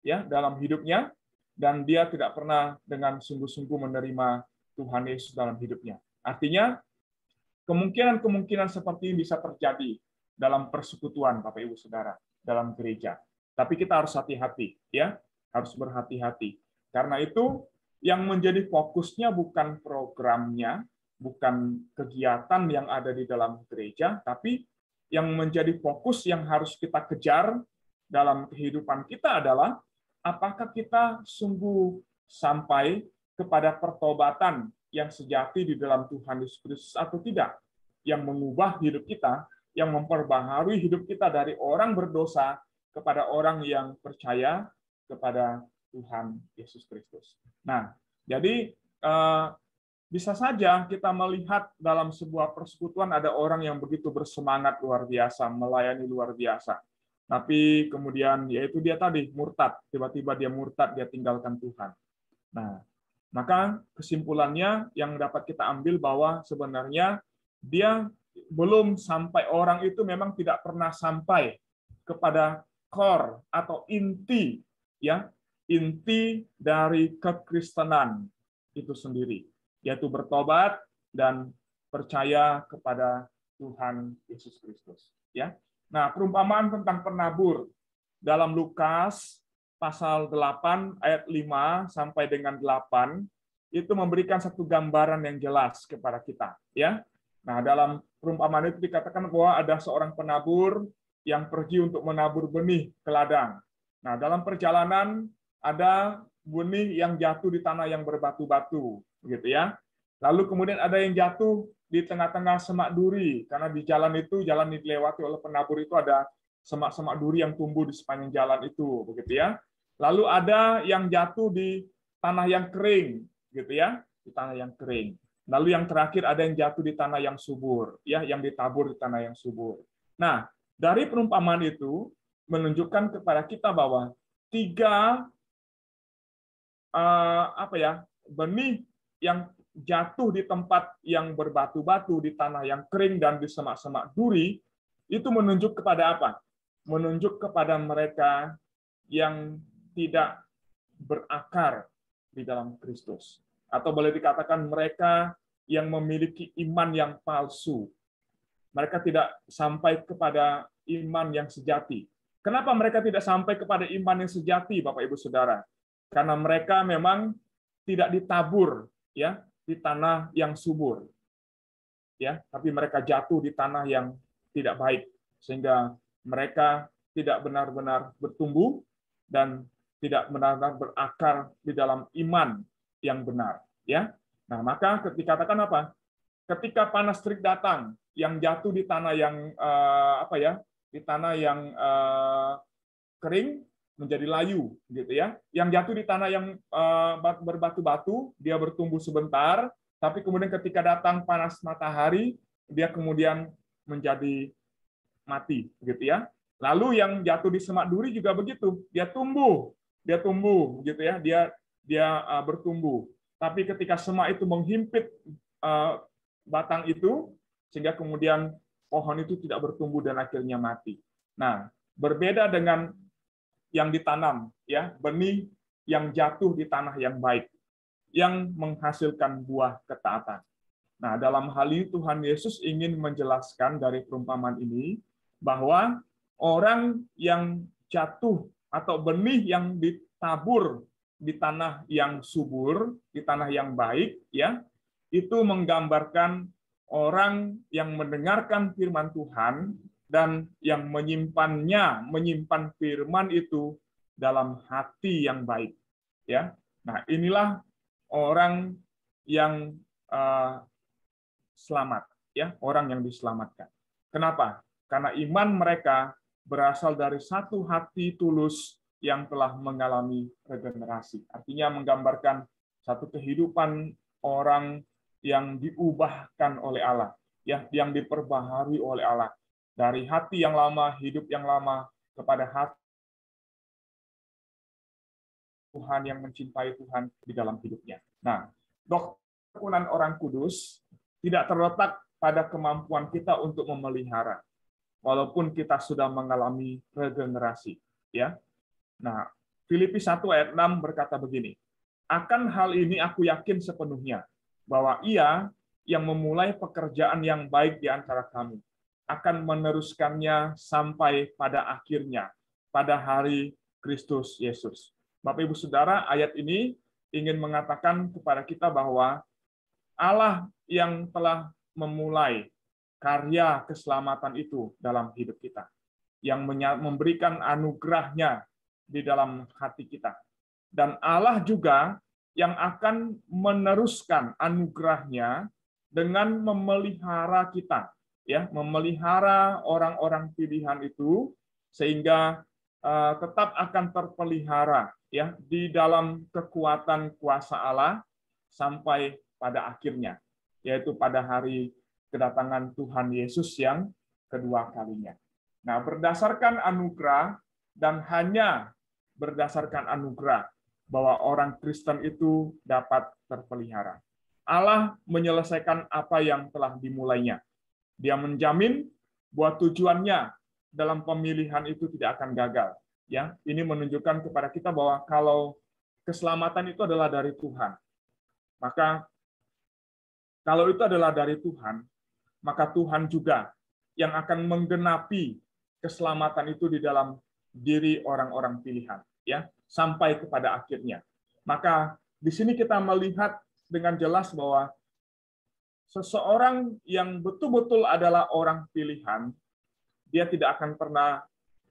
C: ya, dalam hidupnya, dan dia tidak pernah dengan sungguh-sungguh menerima Tuhan Yesus dalam hidupnya. Artinya, kemungkinan-kemungkinan seperti ini bisa terjadi dalam persekutuan, Bapak Ibu Saudara, dalam gereja. Tapi kita harus hati-hati, ya, harus berhati-hati. Karena itu yang menjadi fokusnya bukan programnya, bukan kegiatan yang ada di dalam gereja, tapi yang menjadi fokus yang harus kita kejar dalam kehidupan kita adalah apakah kita sungguh sampai kepada pertobatan yang sejati di dalam Tuhan Yesus Kristus atau tidak, yang mengubah hidup kita, yang memperbaharui hidup kita dari orang berdosa kepada orang yang percaya kepada Tuhan Yesus Kristus. Nah, jadi bisa saja kita melihat dalam sebuah persekutuan ada orang yang begitu bersemangat luar biasa, melayani luar biasa. Tapi kemudian yaitu dia tadi murtad, tiba-tiba dia murtad, dia tinggalkan Tuhan. Nah, maka kesimpulannya yang dapat kita ambil bahwa sebenarnya dia belum sampai, orang itu memang tidak pernah sampai kepada core atau inti, ya, inti dari kekristenan itu sendiri, yaitu bertobat dan percaya kepada Tuhan Yesus Kristus. Ya, nah perumpamaan tentang penabur dalam Lukas pasal 8 ayat 5 sampai dengan 8 itu memberikan satu gambaran yang jelas kepada kita. Ya, nah dalam perumpamaan itu dikatakan bahwa ada seorang penabur yang pergi untuk menabur benih ke ladang. Nah, dalam perjalanan ada benih yang jatuh di tanah yang berbatu-batu, begitu ya. Lalu kemudian ada yang jatuh di tengah-tengah semak duri, karena di jalan itu, jalan yang dilewati oleh penabur itu ada semak-semak duri yang tumbuh di sepanjang jalan itu, begitu ya. Lalu ada yang jatuh di tanah yang kering, gitu ya, di tanah yang kering. Lalu yang terakhir ada yang jatuh di tanah yang subur, ya, yang ditabur di tanah yang subur. Nah, dari perumpamaan itu menunjukkan kepada kita bahwa tiga benih yang jatuh di tempat yang berbatu-batu, di tanah yang kering dan di semak-semak duri, itu menunjuk kepada apa? Menunjuk kepada mereka yang tidak berakar di dalam Kristus. Atau boleh dikatakan mereka yang memiliki iman yang palsu. Mereka tidak sampai kepada iman yang sejati. Kenapa mereka tidak sampai kepada iman yang sejati, Bapak Ibu Saudara? Karena mereka memang tidak ditabur ya di tanah yang subur. Ya, tapi mereka jatuh di tanah yang tidak baik sehingga mereka tidak benar-benar bertumbuh dan tidak benar-benar berakar di dalam iman yang benar, ya. Nah, maka dikatakan apa? Ketika panas terik datang, yang jatuh di tanah yang di tanah yang kering menjadi layu, gitu ya. Yang jatuh di tanah yang berbatu-batu, dia bertumbuh sebentar, tapi kemudian ketika datang panas matahari, dia kemudian menjadi mati, gitu ya. Lalu yang jatuh di semak duri juga begitu, dia tumbuh, gitu ya, dia bertumbuh. Tapi ketika semak itu menghimpit batang itu, sehingga kemudian pohon itu tidak bertumbuh dan akhirnya mati. Nah, berbeda dengan yang ditanam, ya, benih yang jatuh di tanah yang baik, yang menghasilkan buah ketaatan. Nah, dalam hal ini Tuhan Yesus ingin menjelaskan dari perumpamaan ini bahwa orang yang jatuh atau benih yang ditabur di tanah yang subur, di tanah yang baik, ya, itu menggambarkan orang yang mendengarkan firman Tuhan dan yang menyimpan firman itu dalam hati yang baik, ya. Nah, inilah orang yang selamat, ya, orang yang diselamatkan. Kenapa? Karena iman mereka berasal dari satu hati tulus yang telah mengalami regenerasi. Artinya menggambarkan satu kehidupan orang yang diubahkan oleh Allah, ya, yang diperbaharui oleh Allah dari hati yang lama, hidup yang lama kepada hati Tuhan yang mencintai Tuhan di dalam hidupnya. Nah, dokumen orang kudus tidak terletak pada kemampuan kita untuk memelihara, walaupun kita sudah mengalami regenerasi, ya. Nah, Filipi 1 ayat 6 berkata begini, akan hal ini aku yakin sepenuhnya, bahwa Ia yang memulai pekerjaan yang baik di antara kamu, akan meneruskannya sampai pada akhirnya, pada hari Kristus Yesus. Bapak Ibu Saudara, ayat ini ingin mengatakan kepada kita bahwa Allah yang telah memulai karya keselamatan itu dalam hidup kita, yang memberikan anugerahnya di dalam hati kita. Dan Allah juga yang akan meneruskan anugerahnya dengan memelihara kita, ya, memelihara orang-orang pilihan itu sehingga tetap akan terpelihara, ya, di dalam kekuatan kuasa Allah sampai pada akhirnya, yaitu pada hari kedatangan Tuhan Yesus yang kedua kalinya. Nah, berdasarkan anugerah dan hanya berdasarkan anugerah bahwa orang Kristen itu dapat terpelihara. Allah menyelesaikan apa yang telah dimulainya. Dia menjamin bahwa tujuannya dalam pemilihan itu tidak akan gagal. Ya, ini menunjukkan kepada kita bahwa kalau keselamatan itu adalah dari Tuhan, maka kalau itu adalah dari Tuhan, maka Tuhan juga yang akan menggenapi keselamatan itu di dalam diri orang-orang pilihan, ya, sampai kepada akhirnya. Maka di sini kita melihat dengan jelas bahwa seseorang yang betul-betul adalah orang pilihan, dia tidak akan pernah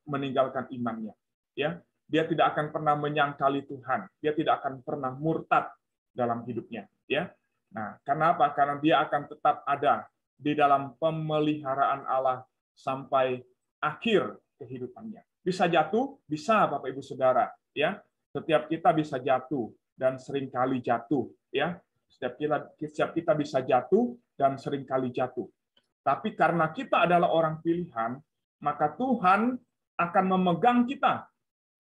C: meninggalkan imannya, ya. Dia tidak akan pernah menyangkali Tuhan, dia tidak akan pernah murtad dalam hidupnya, ya. Nah, karena apa? Karena dia akan tetap ada di dalam pemeliharaan Allah sampai akhir kehidupannya. Bisa jatuh, bisa Bapak Ibu Saudara, ya. Setiap kita bisa jatuh dan seringkali jatuh, ya. Setiap kita bisa jatuh dan seringkali jatuh. Tapi karena kita adalah orang pilihan, maka Tuhan akan memegang kita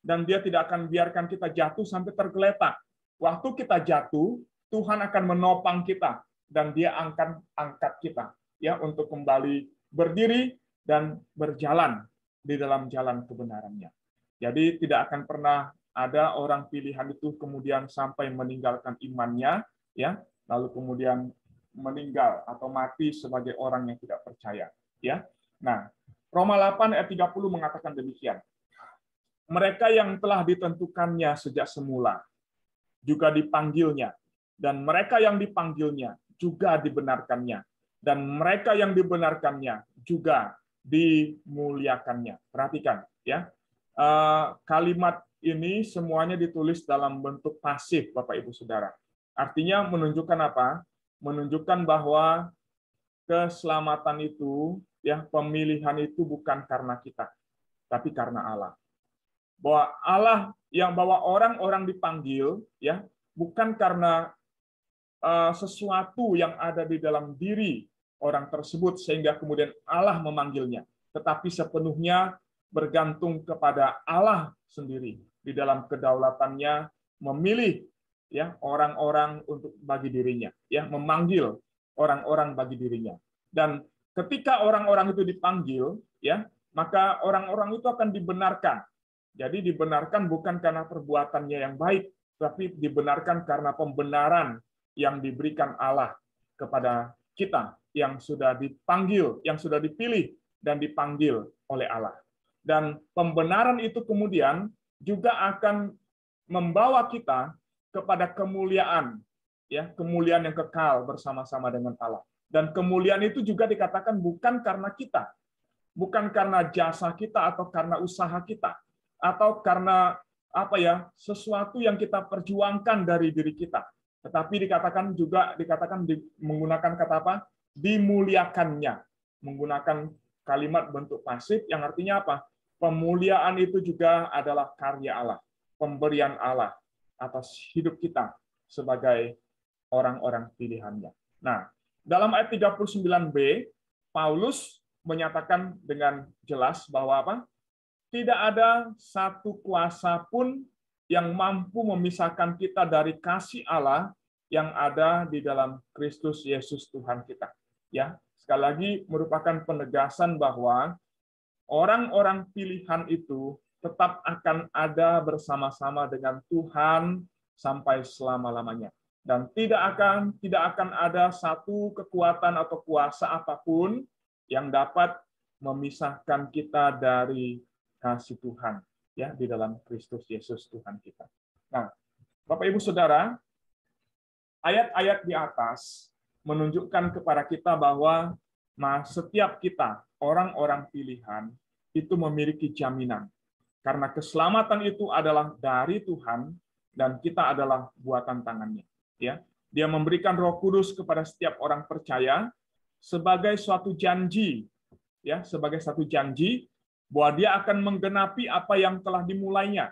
C: dan Dia tidak akan biarkan kita jatuh sampai tergeletak. Waktu kita jatuh, Tuhan akan menopang kita dan Dia akan angkat kita ya untuk kembali berdiri dan berjalan di dalam jalan kebenarannya. Jadi tidak akan pernah ada orang pilihan itu kemudian sampai meninggalkan imannya ya, lalu kemudian meninggal atau mati sebagai orang yang tidak percaya ya. Nah, Roma 8 ayat 30 mengatakan demikian. Mereka yang telah ditentukannya sejak semula juga dipanggilnya, dan mereka yang dipanggilnya juga dibenarkannya, dan mereka yang dibenarkannya juga dimuliakannya. Perhatikan ya, kalimat ini semuanya ditulis dalam bentuk pasif, Bapak Ibu Saudara. Artinya menunjukkan apa? Menunjukkan bahwa keselamatan itu, ya, pemilihan itu bukan karena kita, tapi karena Allah. Bahwa Allah yang bahwa orang-orang dipanggil, ya, bukan karena sesuatu yang ada di dalam diri orang tersebut sehingga kemudian Allah memanggilnya, tetapi sepenuhnya bergantung kepada Allah sendiri di dalam kedaulatannya memilih ya orang-orang untuk bagi dirinya, ya, memanggil orang-orang bagi dirinya. Dan ketika orang-orang itu dipanggil, ya, maka orang-orang itu akan dibenarkan. Jadi dibenarkan bukan karena perbuatannya yang baik, tapi dibenarkan karena pembenaran yang diberikan Allah kepada kita yang sudah dipanggil, yang sudah dipilih dan dipanggil oleh Allah. Dan pembenaran itu kemudian juga akan membawa kita kepada kemuliaan, ya, kemuliaan yang kekal bersama-sama dengan Allah. Dan kemuliaan itu juga dikatakan bukan karena kita, bukan karena jasa kita atau karena usaha kita, atau karena apa ya, sesuatu yang kita perjuangkan dari diri kita. Tetapi dikatakan menggunakan kata apa? Dimuliakannya. Menggunakan kalimat bentuk pasif yang artinya apa? Pemuliaan itu juga adalah karya Allah, pemberian Allah atas hidup kita sebagai orang-orang pilihannya. Nah, dalam ayat 39b, Paulus menyatakan dengan jelas bahwa apa? Tidak ada satu kuasa pun yang mampu memisahkan kita dari kasih Allah yang ada di dalam Kristus Yesus Tuhan kita. Ya, sekali lagi merupakan penegasan bahwa orang-orang pilihan itu tetap akan ada bersama-sama dengan Tuhan sampai selama-lamanya. Dan tidak akan ada satu kekuatan atau kuasa apapun yang dapat memisahkan kita dari kasih Tuhan ya di dalam Kristus Yesus Tuhan kita. Nah, Bapak Ibu Saudara, ayat-ayat di atas menunjukkan kepada kita bahwa setiap kita, orang-orang pilihan, itu memiliki jaminan. Karena keselamatan itu adalah dari Tuhan dan kita adalah buatan tangannya. Ya, Dia memberikan Roh Kudus kepada setiap orang percaya sebagai suatu janji, ya, sebagai satu janji bahwa Dia akan menggenapi apa yang telah dimulainya.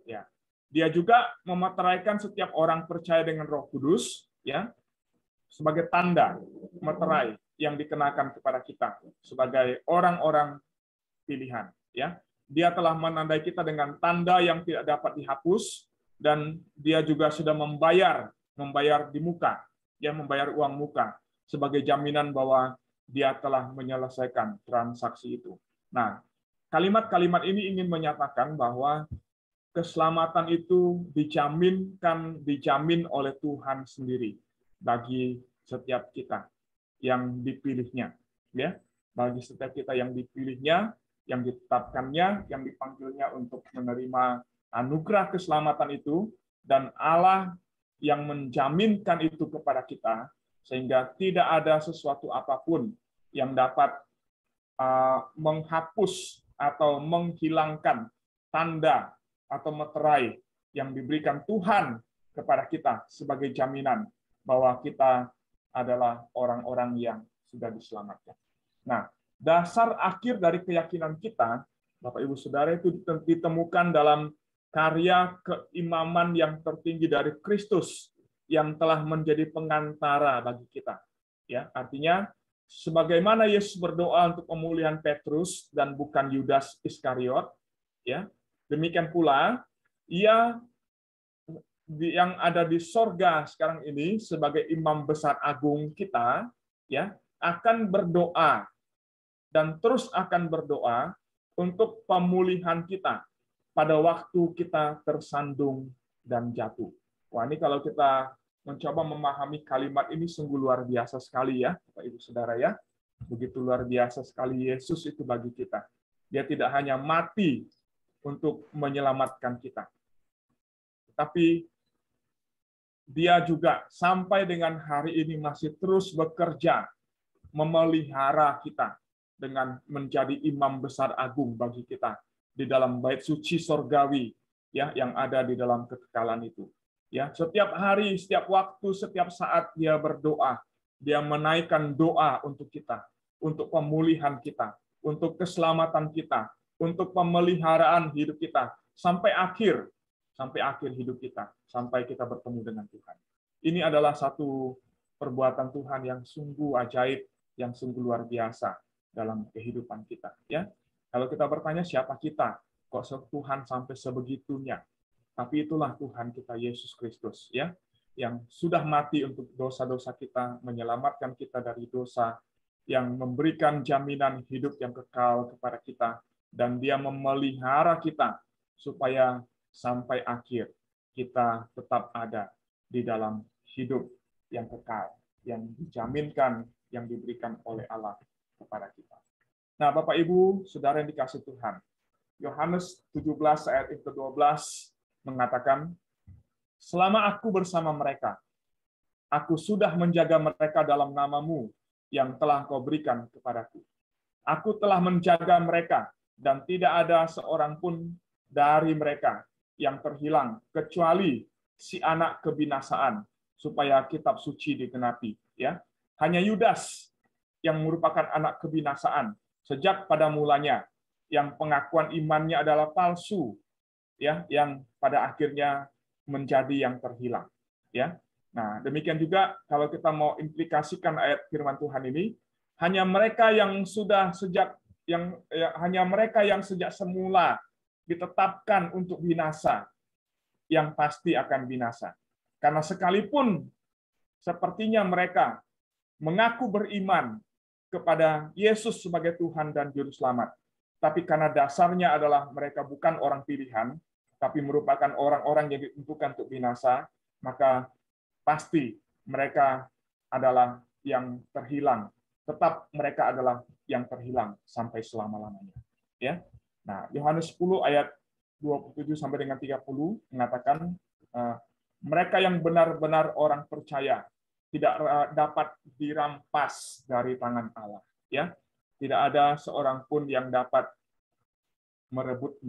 C: Ya, Dia juga memeteraikan setiap orang percaya dengan Roh Kudus, ya, sebagai tanda meterai yang dikenakan kepada kita sebagai orang-orang pilihan. Ya, Dia telah menandai kita dengan tanda yang tidak dapat dihapus dan Dia juga sudah membayar di muka, ya, membayar uang muka sebagai jaminan bahwa Dia telah menyelesaikan transaksi itu. Nah, kalimat-kalimat ini ingin menyatakan bahwa keselamatan itu dijamin oleh Tuhan sendiri bagi setiap kita yang dipilihnya, ya, bagi setiap kita yang dipilihnya, yang ditetapkannya, yang dipanggilnya untuk menerima anugerah keselamatan itu, dan Allah yang menjaminkan itu kepada kita, sehingga tidak ada sesuatu apapun yang dapat menghapus atau menghilangkan tanda atau meterai yang diberikan Tuhan kepada kita sebagai jaminan bahwa kita adalah orang-orang yang sudah diselamatkan. Nah, dasar akhir dari keyakinan kita, Bapak Ibu Saudara, itu ditemukan dalam karya keimaman yang tertinggi dari Kristus yang telah menjadi pengantara bagi kita. Ya, artinya sebagaimana Yesus berdoa untuk pemulihan Petrus dan bukan Yudas Iskariot, ya, demikian pula Ia yang ada di sorga sekarang ini sebagai imam besar agung kita, ya, akan berdoa dan terus akan berdoa untuk pemulihan kita pada waktu kita tersandung dan jatuh. Wah, ini kalau kita mencoba memahami kalimat ini sungguh luar biasa sekali ya, Bapak Ibu Saudara ya. Begitu luar biasa sekali Yesus itu bagi kita. Dia tidak hanya mati untuk menyelamatkan kita, tapi dia juga sampai dengan hari ini masih terus bekerja memelihara kita dengan menjadi imam besar agung bagi kita di dalam bait suci sorgawi ya yang ada di dalam kekekalan itu. Ya, setiap hari, setiap waktu, setiap saat dia berdoa, dia menaikkan doa untuk kita, untuk pemulihan kita, untuk keselamatan kita, untuk pemeliharaan hidup kita sampai akhir hidup kita, sampai kita bertemu dengan Tuhan. Ini adalah satu perbuatan Tuhan yang sungguh ajaib, yang sungguh luar biasa dalam kehidupan kita. Ya, kalau kita bertanya siapa kita, kok Tuhan sampai sebegitunya? Tapi itulah Tuhan kita Yesus Kristus, ya, yang sudah mati untuk dosa-dosa kita, menyelamatkan kita dari dosa, yang memberikan jaminan hidup yang kekal kepada kita, dan Dia memelihara kita supaya sampai akhir kita tetap ada di dalam hidup yang kekal, yang dijaminkan, yang diberikan oleh Allah kepada kita. Nah, Bapak Ibu, Saudara yang dikasihi Tuhan, Yohanes 17 ayat 12 mengatakan, selama aku bersama mereka, aku sudah menjaga mereka dalam nama-Mu yang telah Kau berikan kepadaku. Aku telah menjaga mereka, dan tidak ada seorang pun dari mereka yang terhilang, kecuali si anak kebinasaan, supaya kitab suci digenapi. Ya, hanya Yudas yang merupakan anak kebinasaan sejak pada mulanya, yang pengakuan imannya adalah palsu, ya, yang pada akhirnya menjadi yang terhilang. Ya, nah demikian juga kalau kita mau implikasikan ayat firman Tuhan ini, hanya mereka yang sudah sejak hanya mereka yang sejak semula ditetapkan untuk binasa, yang pasti akan binasa. Karena sekalipun sepertinya mereka mengaku beriman kepada Yesus sebagai Tuhan dan Juru Selamat, tapi karena dasarnya adalah mereka bukan orang pilihan, tapi merupakan orang-orang yang ditentukan untuk binasa, maka pasti mereka adalah yang terhilang. Tetap mereka adalah yang terhilang sampai selama-lamanya. Ya. Nah, Yohanes 10 ayat 27 sampai dengan 30 mengatakan mereka yang benar-benar orang percaya tidak dapat dirampas dari tangan Allah. Ya, tidak ada seorang pun yang dapat merebut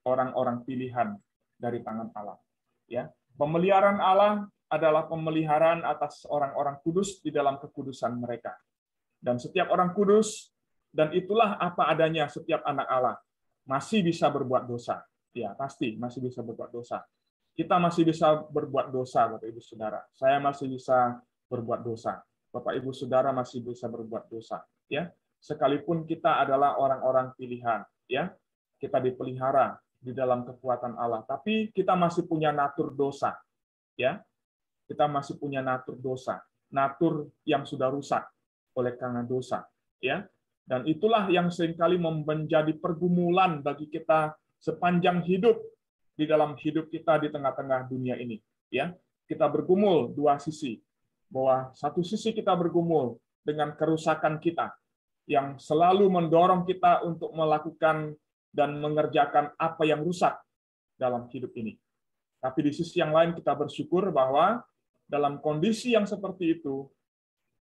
C: orang-orang pilihan dari tangan Allah. Ya, pemeliharaan Allah adalah pemeliharaan atas orang-orang kudus di dalam kekudusan mereka. Dan setiap orang kudus, dan itulah apa adanya setiap anak Allah, masih bisa berbuat dosa. Ya, pasti masih bisa berbuat dosa. Kita masih bisa berbuat dosa, Bapak Ibu Saudara. Saya masih bisa berbuat dosa. Bapak Ibu Saudara masih bisa berbuat dosa. Ya, sekalipun kita adalah orang-orang pilihan, ya, kita dipelihara di dalam kekuatan Allah, tapi kita masih punya natur dosa. Ya, kita masih punya natur dosa, natur yang sudah rusak oleh karena dosa, ya. Dan itulah yang seringkali menjadi pergumulan bagi kita sepanjang hidup di dalam hidup kita di tengah-tengah dunia ini, ya. Kita bergumul dua sisi, bahwa satu sisi kita bergumul dengan kerusakan kita yang selalu mendorong kita untuk melakukan dan mengerjakan apa yang rusak dalam hidup ini. Tapi di sisi yang lain kita bersyukur bahwa dalam kondisi yang seperti itu,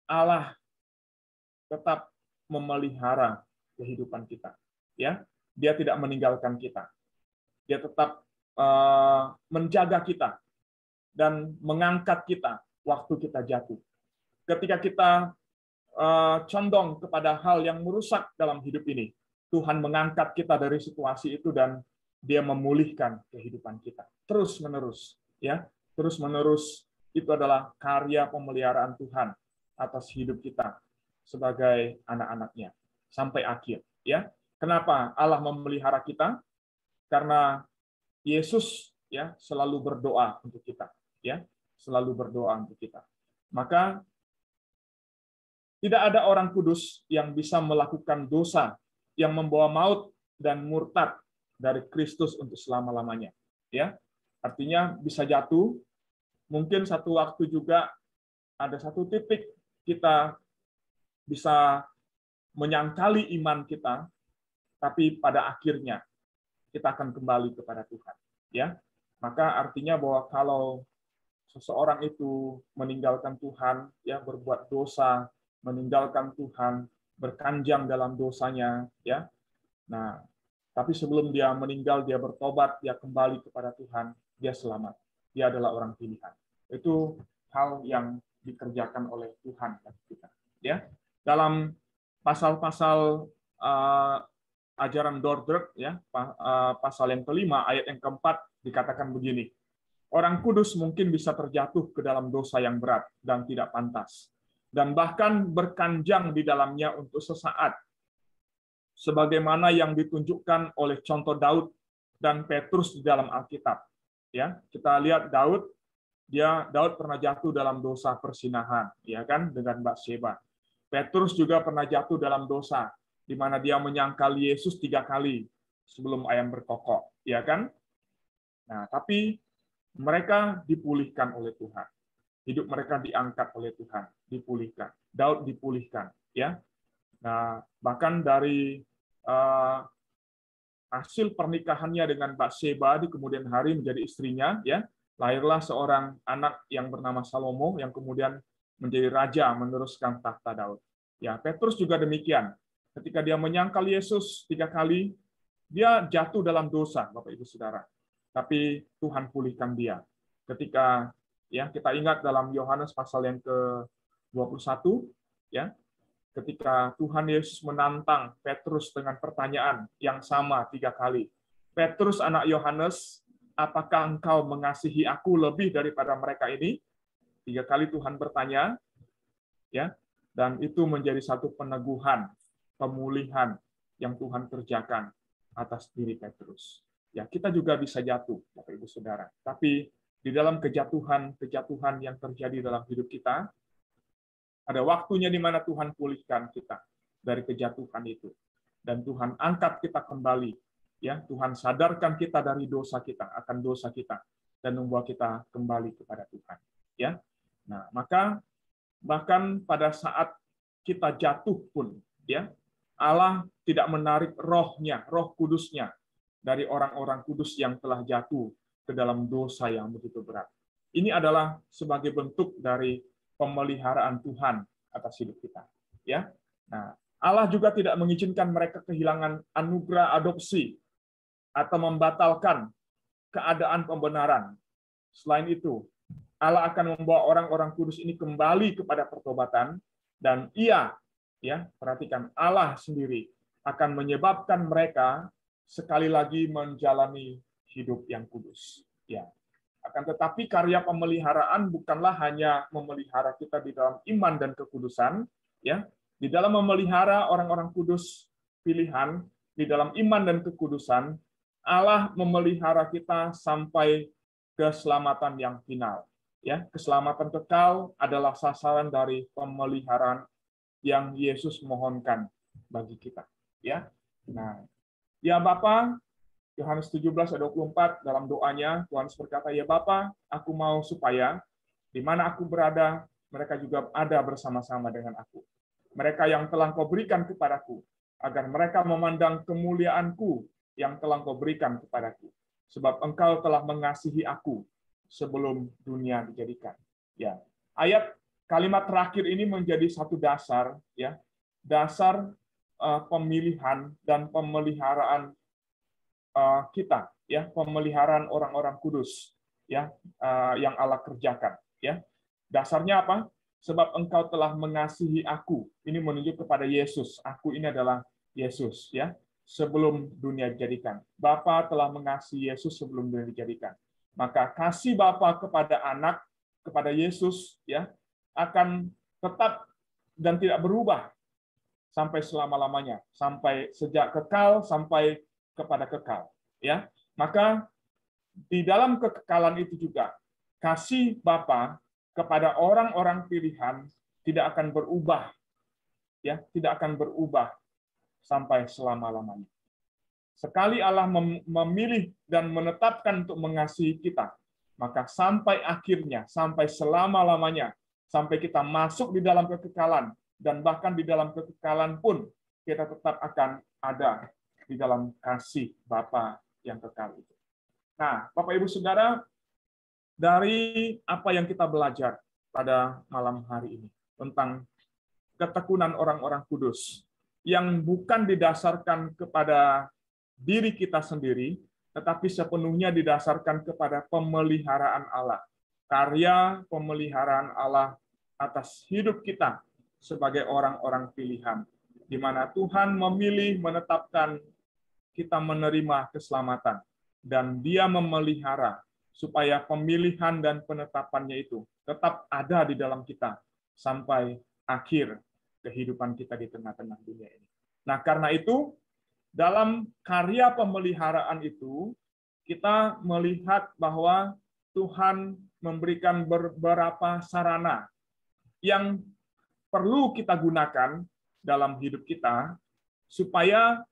C: Allah tetap memelihara kehidupan kita. Ya, Dia tidak meninggalkan kita. Dia tetap menjaga kita dan mengangkat kita waktu kita jatuh. Ketika kita condong kepada hal yang merusak dalam hidup ini, Tuhan mengangkat kita dari situasi itu dan Dia memulihkan kehidupan kita. Terus-menerus, ya, terus-menerus itu adalah karya pemeliharaan Tuhan atas hidup kita sebagai anak-anaknya sampai akhir. Ya, kenapa Allah memelihara kita? Karena Yesus ya selalu berdoa untuk kita, ya selalu berdoa untuk kita. Maka tidak ada orang kudus yang bisa melakukan dosa yang membawa maut dan murtad dari Kristus untuk selama-lamanya. Ya, artinya bisa jatuh, mungkin satu waktu juga ada satu titik kita bisa menyangkali iman kita, tapi pada akhirnya kita akan kembali kepada Tuhan. Ya, maka artinya bahwa kalau seseorang itu meninggalkan Tuhan, ya berbuat dosa, meninggalkan Tuhan, berkanjang dalam dosanya, ya. Nah, tapi sebelum dia meninggal, dia bertobat, dia kembali kepada Tuhan, dia selamat. Dia adalah orang pilihan. Itu hal yang dikerjakan oleh Tuhan bagi kita. Ya, dalam pasal-pasal ajaran Dordrecht, ya, pasal yang kelima, ayat yang keempat dikatakan begini. Orang kudus mungkin bisa terjatuh ke dalam dosa yang berat dan tidak pantas, dan bahkan berkanjang di dalamnya untuk sesaat, sebagaimana yang ditunjukkan oleh contoh Daud dan Petrus di dalam Alkitab. Ya, kita lihat Daud pernah jatuh dalam dosa persinahan, ya kan, dengan Batseba. Petrus juga pernah jatuh dalam dosa, di mana dia menyangkal Yesus 3 kali sebelum ayam berkokok, ya kan? Nah, tapi mereka dipulihkan oleh Tuhan. Hidup mereka diangkat oleh Tuhan, dipulihkan. Daud dipulihkan, ya. Nah, bahkan dari hasil pernikahannya dengan Batseba di kemudian hari menjadi istrinya, ya, lahirlah seorang anak yang bernama Salomo yang kemudian menjadi raja meneruskan tahta Daud. Ya, Petrus juga demikian. Ketika dia menyangkal Yesus 3 kali, dia jatuh dalam dosa, Bapak Ibu Saudara. Tapi Tuhan pulihkan dia. Ketika ya kita ingat dalam Yohanes pasal yang ke-21, ya, ketika Tuhan Yesus menantang Petrus dengan pertanyaan yang sama 3 kali. Petrus anak Yohanes, apakah engkau mengasihi aku lebih daripada mereka ini? 3 kali Tuhan bertanya, ya, dan itu menjadi satu peneguhan, pemulihan yang Tuhan kerjakan atas diri Petrus. Ya, kita juga bisa jatuh, Bapak Ibu Saudara. Tapi di dalam kejatuhan yang terjadi dalam hidup kita, ada waktunya di mana Tuhan pulihkan kita dari kejatuhan itu. Dan Tuhan angkat kita kembali. Ya, Tuhan sadarkan kita dari dosa kita, akan dosa kita, dan membawa kita kembali kepada Tuhan. Ya, nah maka bahkan pada saat kita jatuh pun, ya, Allah tidak menarik rohnya, roh kudusnya dari orang-orang kudus yang telah jatuh ke dalam dosa yang begitu berat. Ini adalah sebagai bentuk dari pemeliharaan Tuhan atas hidup kita. Ya, nah Allah juga tidak mengizinkan mereka kehilangan anugerah adopsi atau membatalkan keadaan pembenaran. Selain itu, Allah akan membawa orang-orang kudus ini kembali kepada pertobatan, dan Ia, ya, perhatikan, Allah sendiri akan menyebabkan mereka sekali lagi menjalani hidup yang kudus. Ya. Akan tetapi karya pemeliharaan bukanlah hanya memelihara kita di dalam iman dan kekudusan, ya. Di dalam memelihara orang-orang kudus pilihan, di dalam iman dan kekudusan, Allah memelihara kita sampai keselamatan yang final. Ya, keselamatan kekal adalah sasaran dari pemeliharaan yang Yesus mohonkan bagi kita. Ya, nah, ya Bapa, Yohanes 17 ayat 24 dalam doanya Tuhan berkata, ya Bapa, aku mau supaya di mana aku berada, mereka juga ada bersama-sama dengan aku. Mereka yang telah Kau berikan kepadaku, agar mereka memandang kemuliaanku yang telah Kau berikan kepadaku. Sebab Engkau telah mengasihi aku sebelum dunia dijadikan. Ya, ayat kalimat terakhir ini menjadi satu dasar, ya, dasar pemilihan dan pemeliharaan kita, ya, pemeliharaan orang-orang kudus, ya, yang Allah kerjakan, ya. Dasarnya apa? Sebab Engkau telah mengasihi aku. Ini menunjuk kepada Yesus. Aku ini adalah Yesus, ya. Sebelum dunia dijadikan. Bapa telah mengasihi Yesus sebelum dunia dijadikan. Maka kasih Bapa kepada anak, kepada Yesus, ya, akan tetap dan tidak berubah sampai selama-lamanya, sampai sejak kekal sampai kepada kekal, ya. Maka di dalam kekekalan itu juga kasih Bapa kepada orang-orang pilihan tidak akan berubah, ya, tidak akan berubah sampai selama-lamanya. Sekali Allah memilih dan menetapkan untuk mengasihi kita, maka sampai akhirnya, sampai selama-lamanya, sampai kita masuk di dalam kekekalan, dan bahkan di dalam kekekalan pun kita tetap akan ada di dalam kasih Bapa yang kekal itu. Nah, Bapak Ibu Saudara, dari apa yang kita belajar pada malam hari ini tentang ketekunan orang-orang kudus yang bukan didasarkan kepada diri kita sendiri, tetapi sepenuhnya didasarkan kepada pemeliharaan Allah, karya pemeliharaan Allah atas hidup kita sebagai orang-orang pilihan, di mana Tuhan memilih menetapkan kita menerima keselamatan, dan Dia memelihara supaya pemilihan dan penetapannya itu tetap ada di dalam kita sampai akhir kehidupan kita di tengah-tengah dunia ini. Nah, karena itu, dalam karya pemeliharaan itu, kita melihat bahwa Tuhan memberikan beberapa sarana yang perlu kita gunakan dalam hidup kita, supaya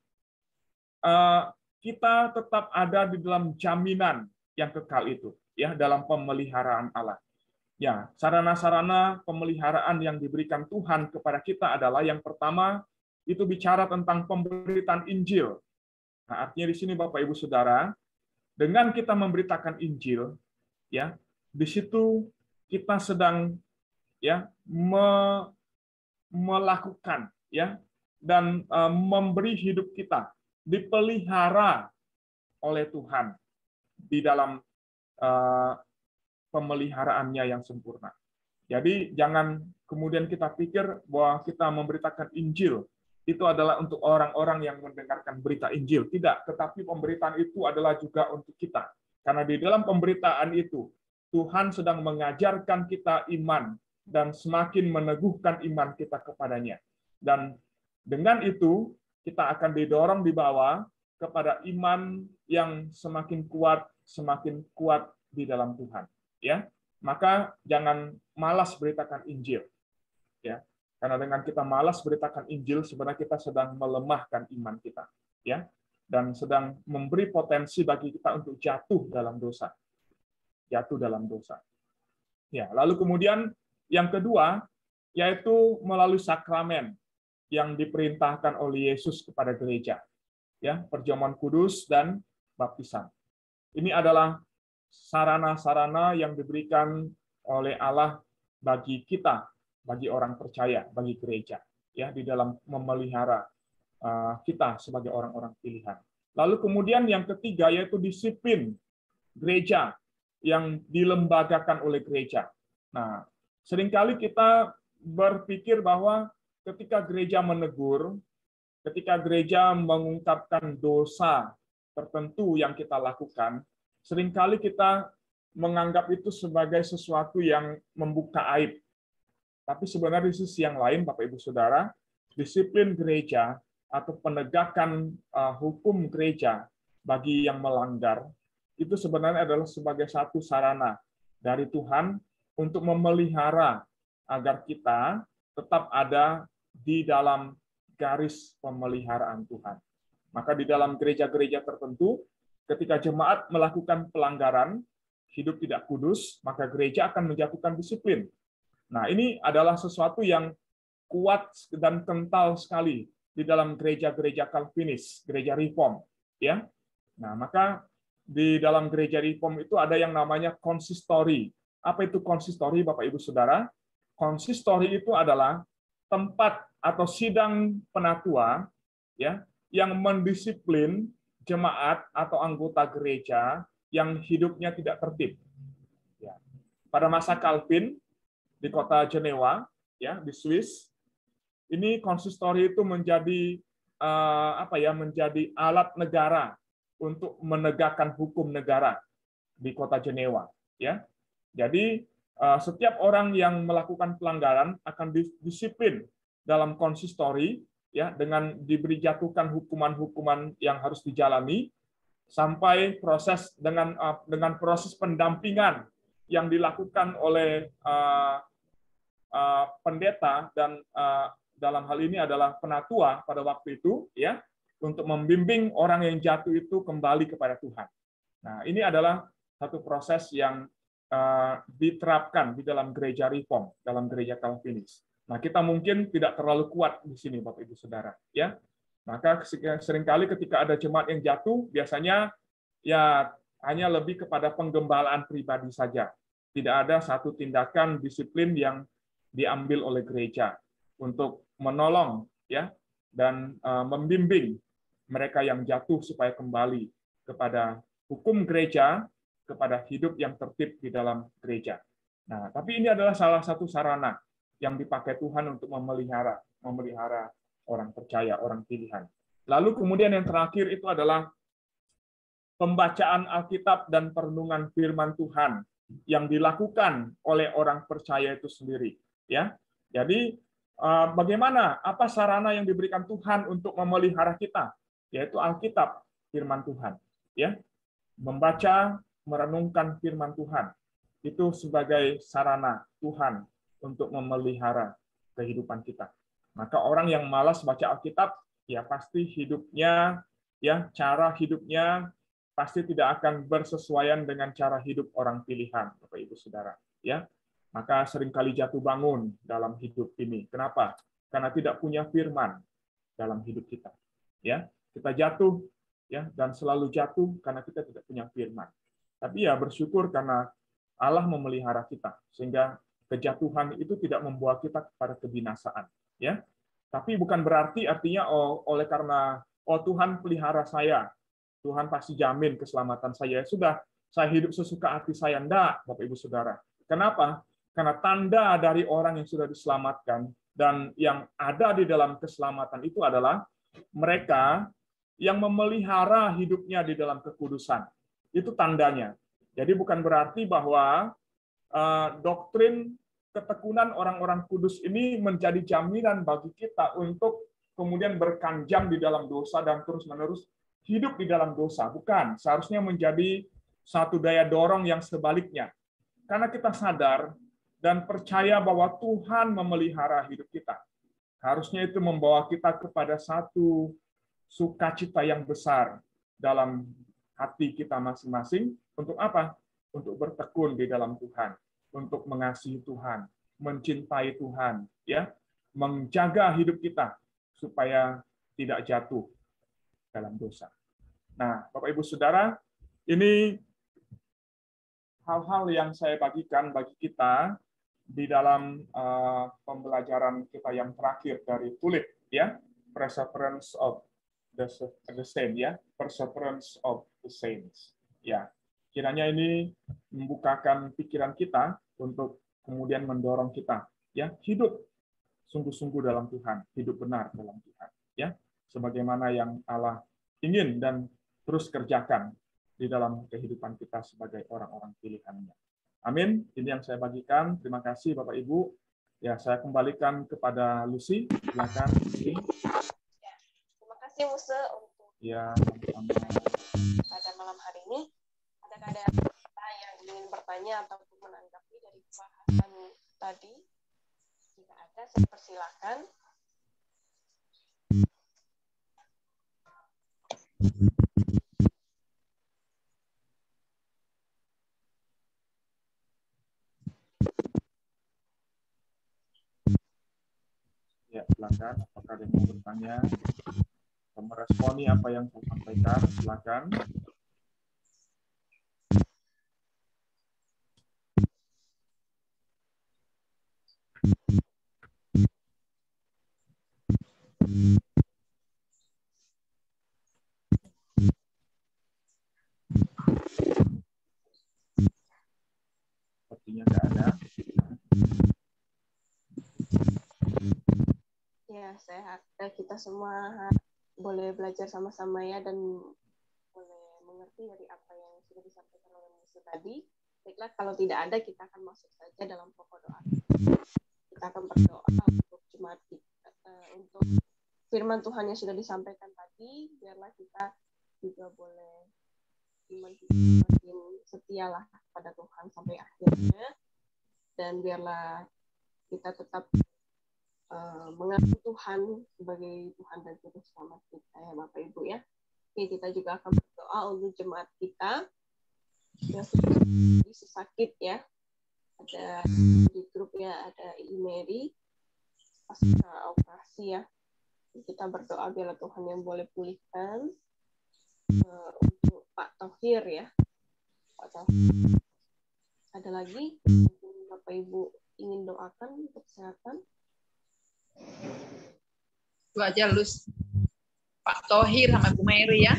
C: kita tetap ada di dalam jaminan yang kekal itu, ya, dalam pemeliharaan Allah. Ya, sarana-sarana pemeliharaan yang diberikan Tuhan kepada kita adalah yang pertama, itu bicara tentang pemberitaan Injil. Nah, artinya di sini Bapak Ibu Saudara, dengan kita memberitakan Injil, ya, di situ kita sedang, ya, melakukan, ya, dan memberi hidup kita dipelihara oleh Tuhan di dalam pemeliharaannya yang sempurna. Jadi jangan kemudian kita pikir bahwa kita memberitakan Injil itu adalah untuk orang-orang yang mendengarkan berita Injil. Tidak, tetapi pemberitaan itu adalah juga untuk kita. Karena di dalam pemberitaan itu, Tuhan sedang mengajarkan kita iman dan semakin meneguhkan iman kita kepadanya. Dan dengan itu, kita akan didorong dibawa kepada iman yang semakin kuat di dalam Tuhan. Ya, maka jangan malas beritakan Injil. Ya, karena dengan kita malas beritakan Injil, sebenarnya kita sedang melemahkan iman kita, ya, dan sedang memberi potensi bagi kita untuk jatuh dalam dosa. Ya, lalu kemudian yang kedua, yaitu melalui sakramen yang diperintahkan oleh Yesus kepada gereja, ya, perjamuan kudus dan baptisan. Ini adalah sarana-sarana yang diberikan oleh Allah bagi kita, bagi orang percaya, bagi gereja, ya, di dalam memelihara kita sebagai orang-orang pilihan. Lalu kemudian yang ketiga yaitu disiplin gereja yang dilembagakan oleh gereja. Nah, seringkali kita berpikir bahwa ketika gereja menegur, ketika gereja mengungkapkan dosa tertentu yang kita lakukan, seringkali kita menganggap itu sebagai sesuatu yang membuka aib. Tapi sebenarnya di sisi yang lain, Bapak Ibu Saudara, disiplin gereja atau penegakan hukum gereja bagi yang melanggar, itu sebenarnya adalah sebagai satu sarana dari Tuhan untuk memelihara agar kita tetap ada di dalam garis pemeliharaan Tuhan. Maka di dalam gereja-gereja tertentu, ketika jemaat melakukan pelanggaran, hidup tidak kudus, maka gereja akan menjatuhkan disiplin. Nah, ini adalah sesuatu yang kuat dan kental sekali di dalam gereja-gereja Calvinis, gereja Reform, ya. Nah, maka di dalam gereja Reform itu ada yang namanya konsistori. Apa itu konsistori, Bapak Ibu Saudara? Konsistori itu adalah tempat atau sidang penatua, ya, yang mendisiplin jemaat atau anggota gereja yang hidupnya tidak tertib. Ya. Pada masa Calvin di kota Jenewa, ya, di Swiss, ini konsistori itu menjadi menjadi alat negara untuk menegakkan hukum negara di kota Jenewa, ya. Jadi setiap orang yang melakukan pelanggaran akan disiplin dalam konsistori, ya, dengan diberi jatuhkan hukuman-hukuman yang harus dijalani sampai proses dengan proses pendampingan yang dilakukan oleh pendeta dan dalam hal ini adalah penatua pada waktu itu, ya, untuk membimbing orang yang jatuh itu kembali kepada Tuhan. Nah, ini adalah satu proses yang diterapkan di dalam gereja Reform, dalam gereja Calvinis. Nah, kita mungkin tidak terlalu kuat di sini, Bapak Ibu Saudara, ya. Maka seringkali ketika ada jemaat yang jatuh, biasanya ya hanya lebih kepada penggembalaan pribadi saja. Tidak ada satu tindakan disiplin yang diambil oleh gereja untuk menolong, ya, dan membimbing mereka yang jatuh supaya kembali kepada hukum gereja, kepada hidup yang tertib di dalam gereja. Nah, tapi ini adalah salah satu sarana yang dipakai Tuhan untuk memelihara orang percaya, orang pilihan. Lalu kemudian yang terakhir itu adalah pembacaan Alkitab dan perenungan firman Tuhan yang dilakukan oleh orang percaya itu sendiri, ya. Jadi bagaimana, apa sarana yang diberikan Tuhan untuk memelihara kita, yaitu Alkitab, firman Tuhan, ya. Membaca, merenungkan firman Tuhan itu sebagai sarana Tuhan untuk memelihara kehidupan kita. Maka orang yang malas baca Alkitab, ya pasti hidupnya, ya cara hidupnya pasti tidak akan bersesuaian dengan cara hidup orang pilihan, Bapak Ibu Saudara, ya. Maka seringkali jatuh bangun dalam hidup ini. Kenapa? Karena tidak punya firman dalam hidup kita. Ya, kita jatuh, ya, dan selalu jatuh karena kita tidak punya firman. Tapi ya bersyukur karena Allah memelihara kita sehingga kejatuhan itu tidak membawa kita kepada kebinasaan, ya. Tapi bukan berarti artinya oleh karena Tuhan pelihara saya, Tuhan pasti jamin keselamatan saya. Sudah, saya hidup sesuka hati saya. Enggak, Bapak Ibu Saudara. Kenapa? Karena tanda dari orang yang sudah diselamatkan dan yang ada di dalam keselamatan itu adalah mereka yang memelihara hidupnya di dalam kekudusan. Itu tandanya. Jadi bukan berarti bahwa doktrin ketekunan orang-orang kudus ini menjadi jaminan bagi kita untuk kemudian berkanjang di dalam dosa dan terus-menerus hidup di dalam dosa. Bukan, seharusnya menjadi satu daya dorong yang sebaliknya. Karena kita sadar dan percaya bahwa Tuhan memelihara hidup kita. Harusnya itu membawa kita kepada satu sukacita yang besar dalam hati kita masing-masing. Untuk apa? Untuk bertekun di dalam Tuhan, untuk mengasihi Tuhan, mencintai Tuhan, ya, menjaga hidup kita supaya tidak jatuh dalam dosa. Nah, Bapak Ibu Saudara, ini hal-hal yang saya bagikan bagi kita di dalam pembelajaran kita yang terakhir dari Tulip, ya, Perseverance of the Saints, ya, Perseverance of the Saints, ya. Kiranya ini membukakan pikiran kita untuk kemudian mendorong kita, ya, hidup sungguh-sungguh dalam Tuhan, hidup benar dalam Tuhan, ya, sebagaimana yang Allah ingin dan terus kerjakan di dalam kehidupan kita sebagai orang-orang pilihan-Nya. Amin. Ini yang saya bagikan. Terima kasih Bapak Ibu. Ya, saya kembalikan kepada Lucy. Silakan.
A: Ya, terima kasih Muse untuk pada malam hari ini. Adakah ada kita yang ingin bertanya ataupun menanggapi dari bahasan tadi? Jika ada, saya persilakan.
C: Ya, silakan. Apakah ada yang mau bertanya? Atau meresponi apa yang saya sampaikan? Silakan. Sepertinya nggak ada.
A: Ya, kita semua boleh belajar sama-sama ya, dan boleh mengerti dari apa yang sudah disampaikan oleh Muse tadi. Baiklah, kalau tidak ada, kita akan masuk saja dalam pokok doa. Kita akan berdoa untuk jemaat kita, untuk firman Tuhan yang sudah disampaikan tadi, biarlah kita juga boleh teman-teman kita semakin setialah pada Tuhan sampai akhirnya, dan biarlah kita tetap mengaku Tuhan sebagai Tuhan dan Juru Selamat kita ya Bapak Ibu ya. Oke, kita juga akan berdoa untuk jemaat kita yang sedang sakit ya. Ada di grup ya, ada Ibu Mary pasca operasi ya. Kita berdoa biarlah Tuhan yang boleh pulihkan. Untuk Pak Tohir ya. Pak Tohir. Ada lagi Bapak Ibu ingin doakan untuk kesehatan?
B: Itu aja Lus. Pak Tohir sama Bu Mary ya.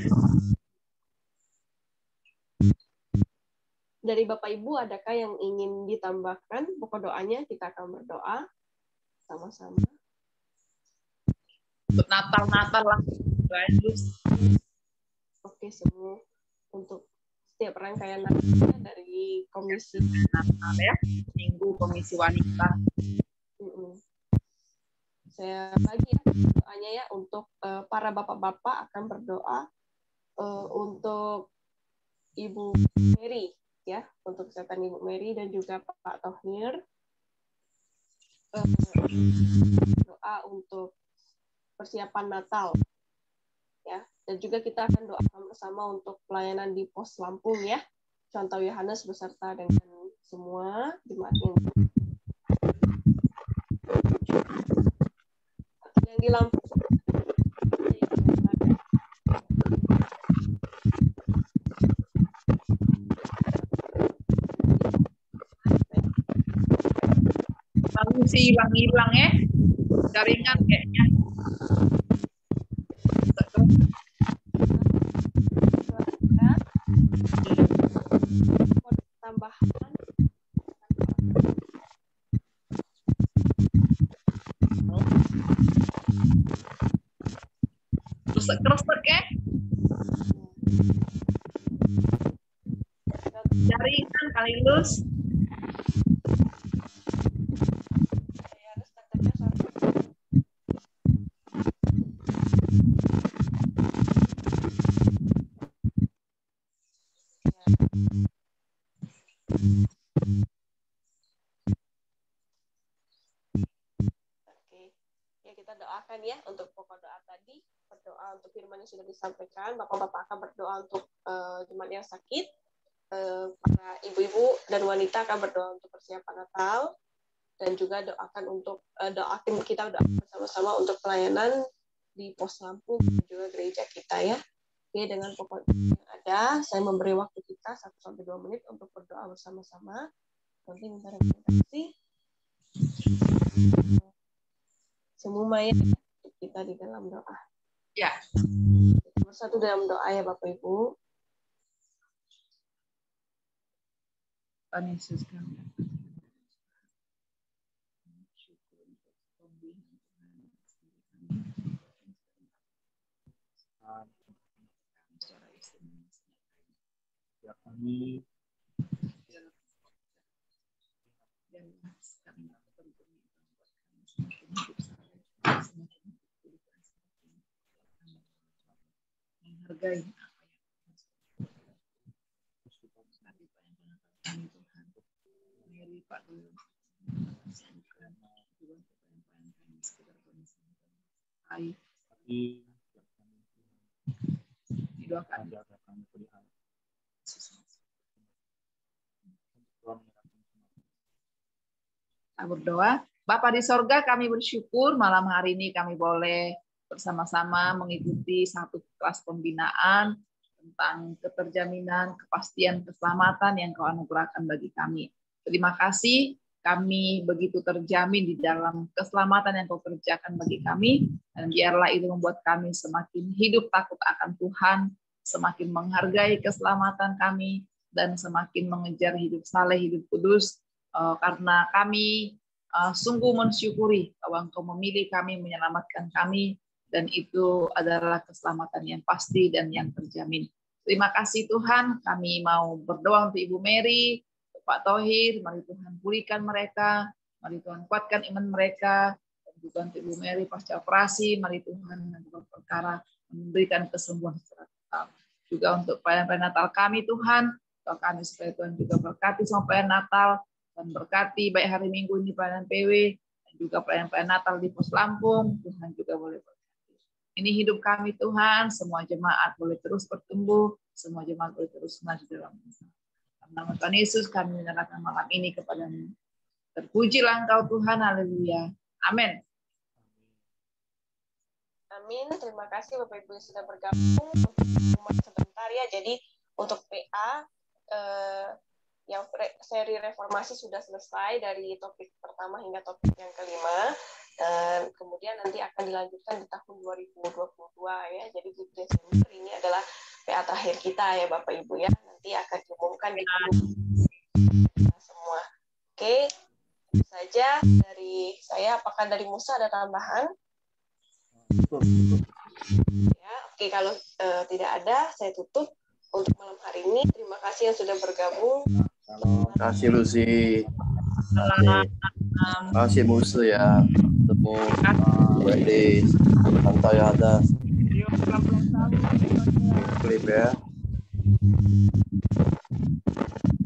A: Dari Bapak Ibu adakah yang ingin ditambahkan pokok doanya? Kita akan berdoa sama-sama.
B: Untuk Natal lah. Lus.
A: Oke, semua untuk setiap rangkaian Natal dari komisi
B: Natal ya. Minggu Komisi Wanita.
A: Saya bagi ya doanya ya untuk para bapak-bapak akan berdoa untuk Ibu Mary ya, untuk kesehatan Ibu Mary dan juga Pak Tohir. Doa untuk persiapan Natal ya, dan juga kita akan doakan bersama untuk pelayanan di Pos Lampung ya, Contoh Yohanes beserta dengan semua jemaatnya yang di Lampung.
B: Lalu sih hilang-hilang ya. Jaringan kayaknya.
A: Tambahan
B: Kresek ya. Jaringan kali Lus.
A: Kita doakan ya untuk pokok doa tadi, berdoa untuk firman yang sudah disampaikan. Bapak-bapak akan berdoa untuk jemaat yang sakit, para ibu-ibu dan wanita akan berdoa untuk persiapan Natal, dan juga doakan untuk kita doakan bersama-sama untuk pelayanan di Pos Lampung dan juga gereja kita ya. Oke, dengan pokok yang ada, saya memberi waktu kita 1-2 menit untuk berdoa bersama-sama. Nanti minta rekomendasi. Semua ya kita di dalam doa.
B: Ya.
A: Bersatu dalam doa ya Bapak Ibu.
B: Tuhan Yesus kami.
C: Ya kami
B: menghargai didoakan berdoa. Bapa di sorga, kami bersyukur malam hari ini kami boleh bersama-sama mengikuti satu kelas pembinaan tentang keterjaminan, kepastian, keselamatan yang Kau anugerahkan bagi kami. Terima kasih, kami begitu terjamin di dalam keselamatan yang Kau kerjakan bagi kami, dan biarlah itu membuat kami semakin hidup takut akan Tuhan, semakin menghargai keselamatan kami, dan semakin mengejar hidup saleh, hidup kudus, karena kami sungguh mensyukuri bahwa Engkau memilih kami, menyelamatkan kami, dan itu adalah keselamatan yang pasti dan yang terjamin. Terima kasih Tuhan, kami mau berdoa untuk Ibu Mary, Pak Tohir, mari Tuhan pulihkan mereka, mari Tuhan kuatkan iman mereka, dan juga untuk Ibu Mary pasca operasi, mari Tuhan dengan perkara memberikan kesembuhan secara total. juga untuk perayaan Natal kami Tuhan. Doa kami supaya Tuhan juga berkati sama perayaan Natal dan berkati baik hari Minggu ini pelayanan PW dan juga perayaan Natal di Pos Lampung. Tuhan juga boleh berkati. Ini hidup kami Tuhan, semua jemaat boleh terus bertumbuh, semua jemaat boleh terus maju dalam nama Tuhan Yesus kami menyerahkan malam ini kepada-Mu. Terpujilah Engkau Tuhan, haleluya. Amin.
A: Amin. Terima kasih Bapak Ibu yang sudah bergabung untuk sebentar ya. Jadi untuk PA yang seri reformasi sudah selesai dari topik pertama hingga topik yang kelima. Dan kemudian nanti akan dilanjutkan di tahun 2022 ya. Jadi di Desember ini adalah PA terakhir kita ya Bapak Ibu ya. Nanti akan diumumkan di grup semua. Oke. Itu saja dari saya. Apakah dari Musa ada tambahan? Ya, oke, kalau tidak ada, saya tutup untuk malam hari ini. Terima kasih yang sudah bergabung.
D: Terima kasih Lucy. Terima kasih Musa ya. Ketemu Wendy. Santai ada. Klip ya.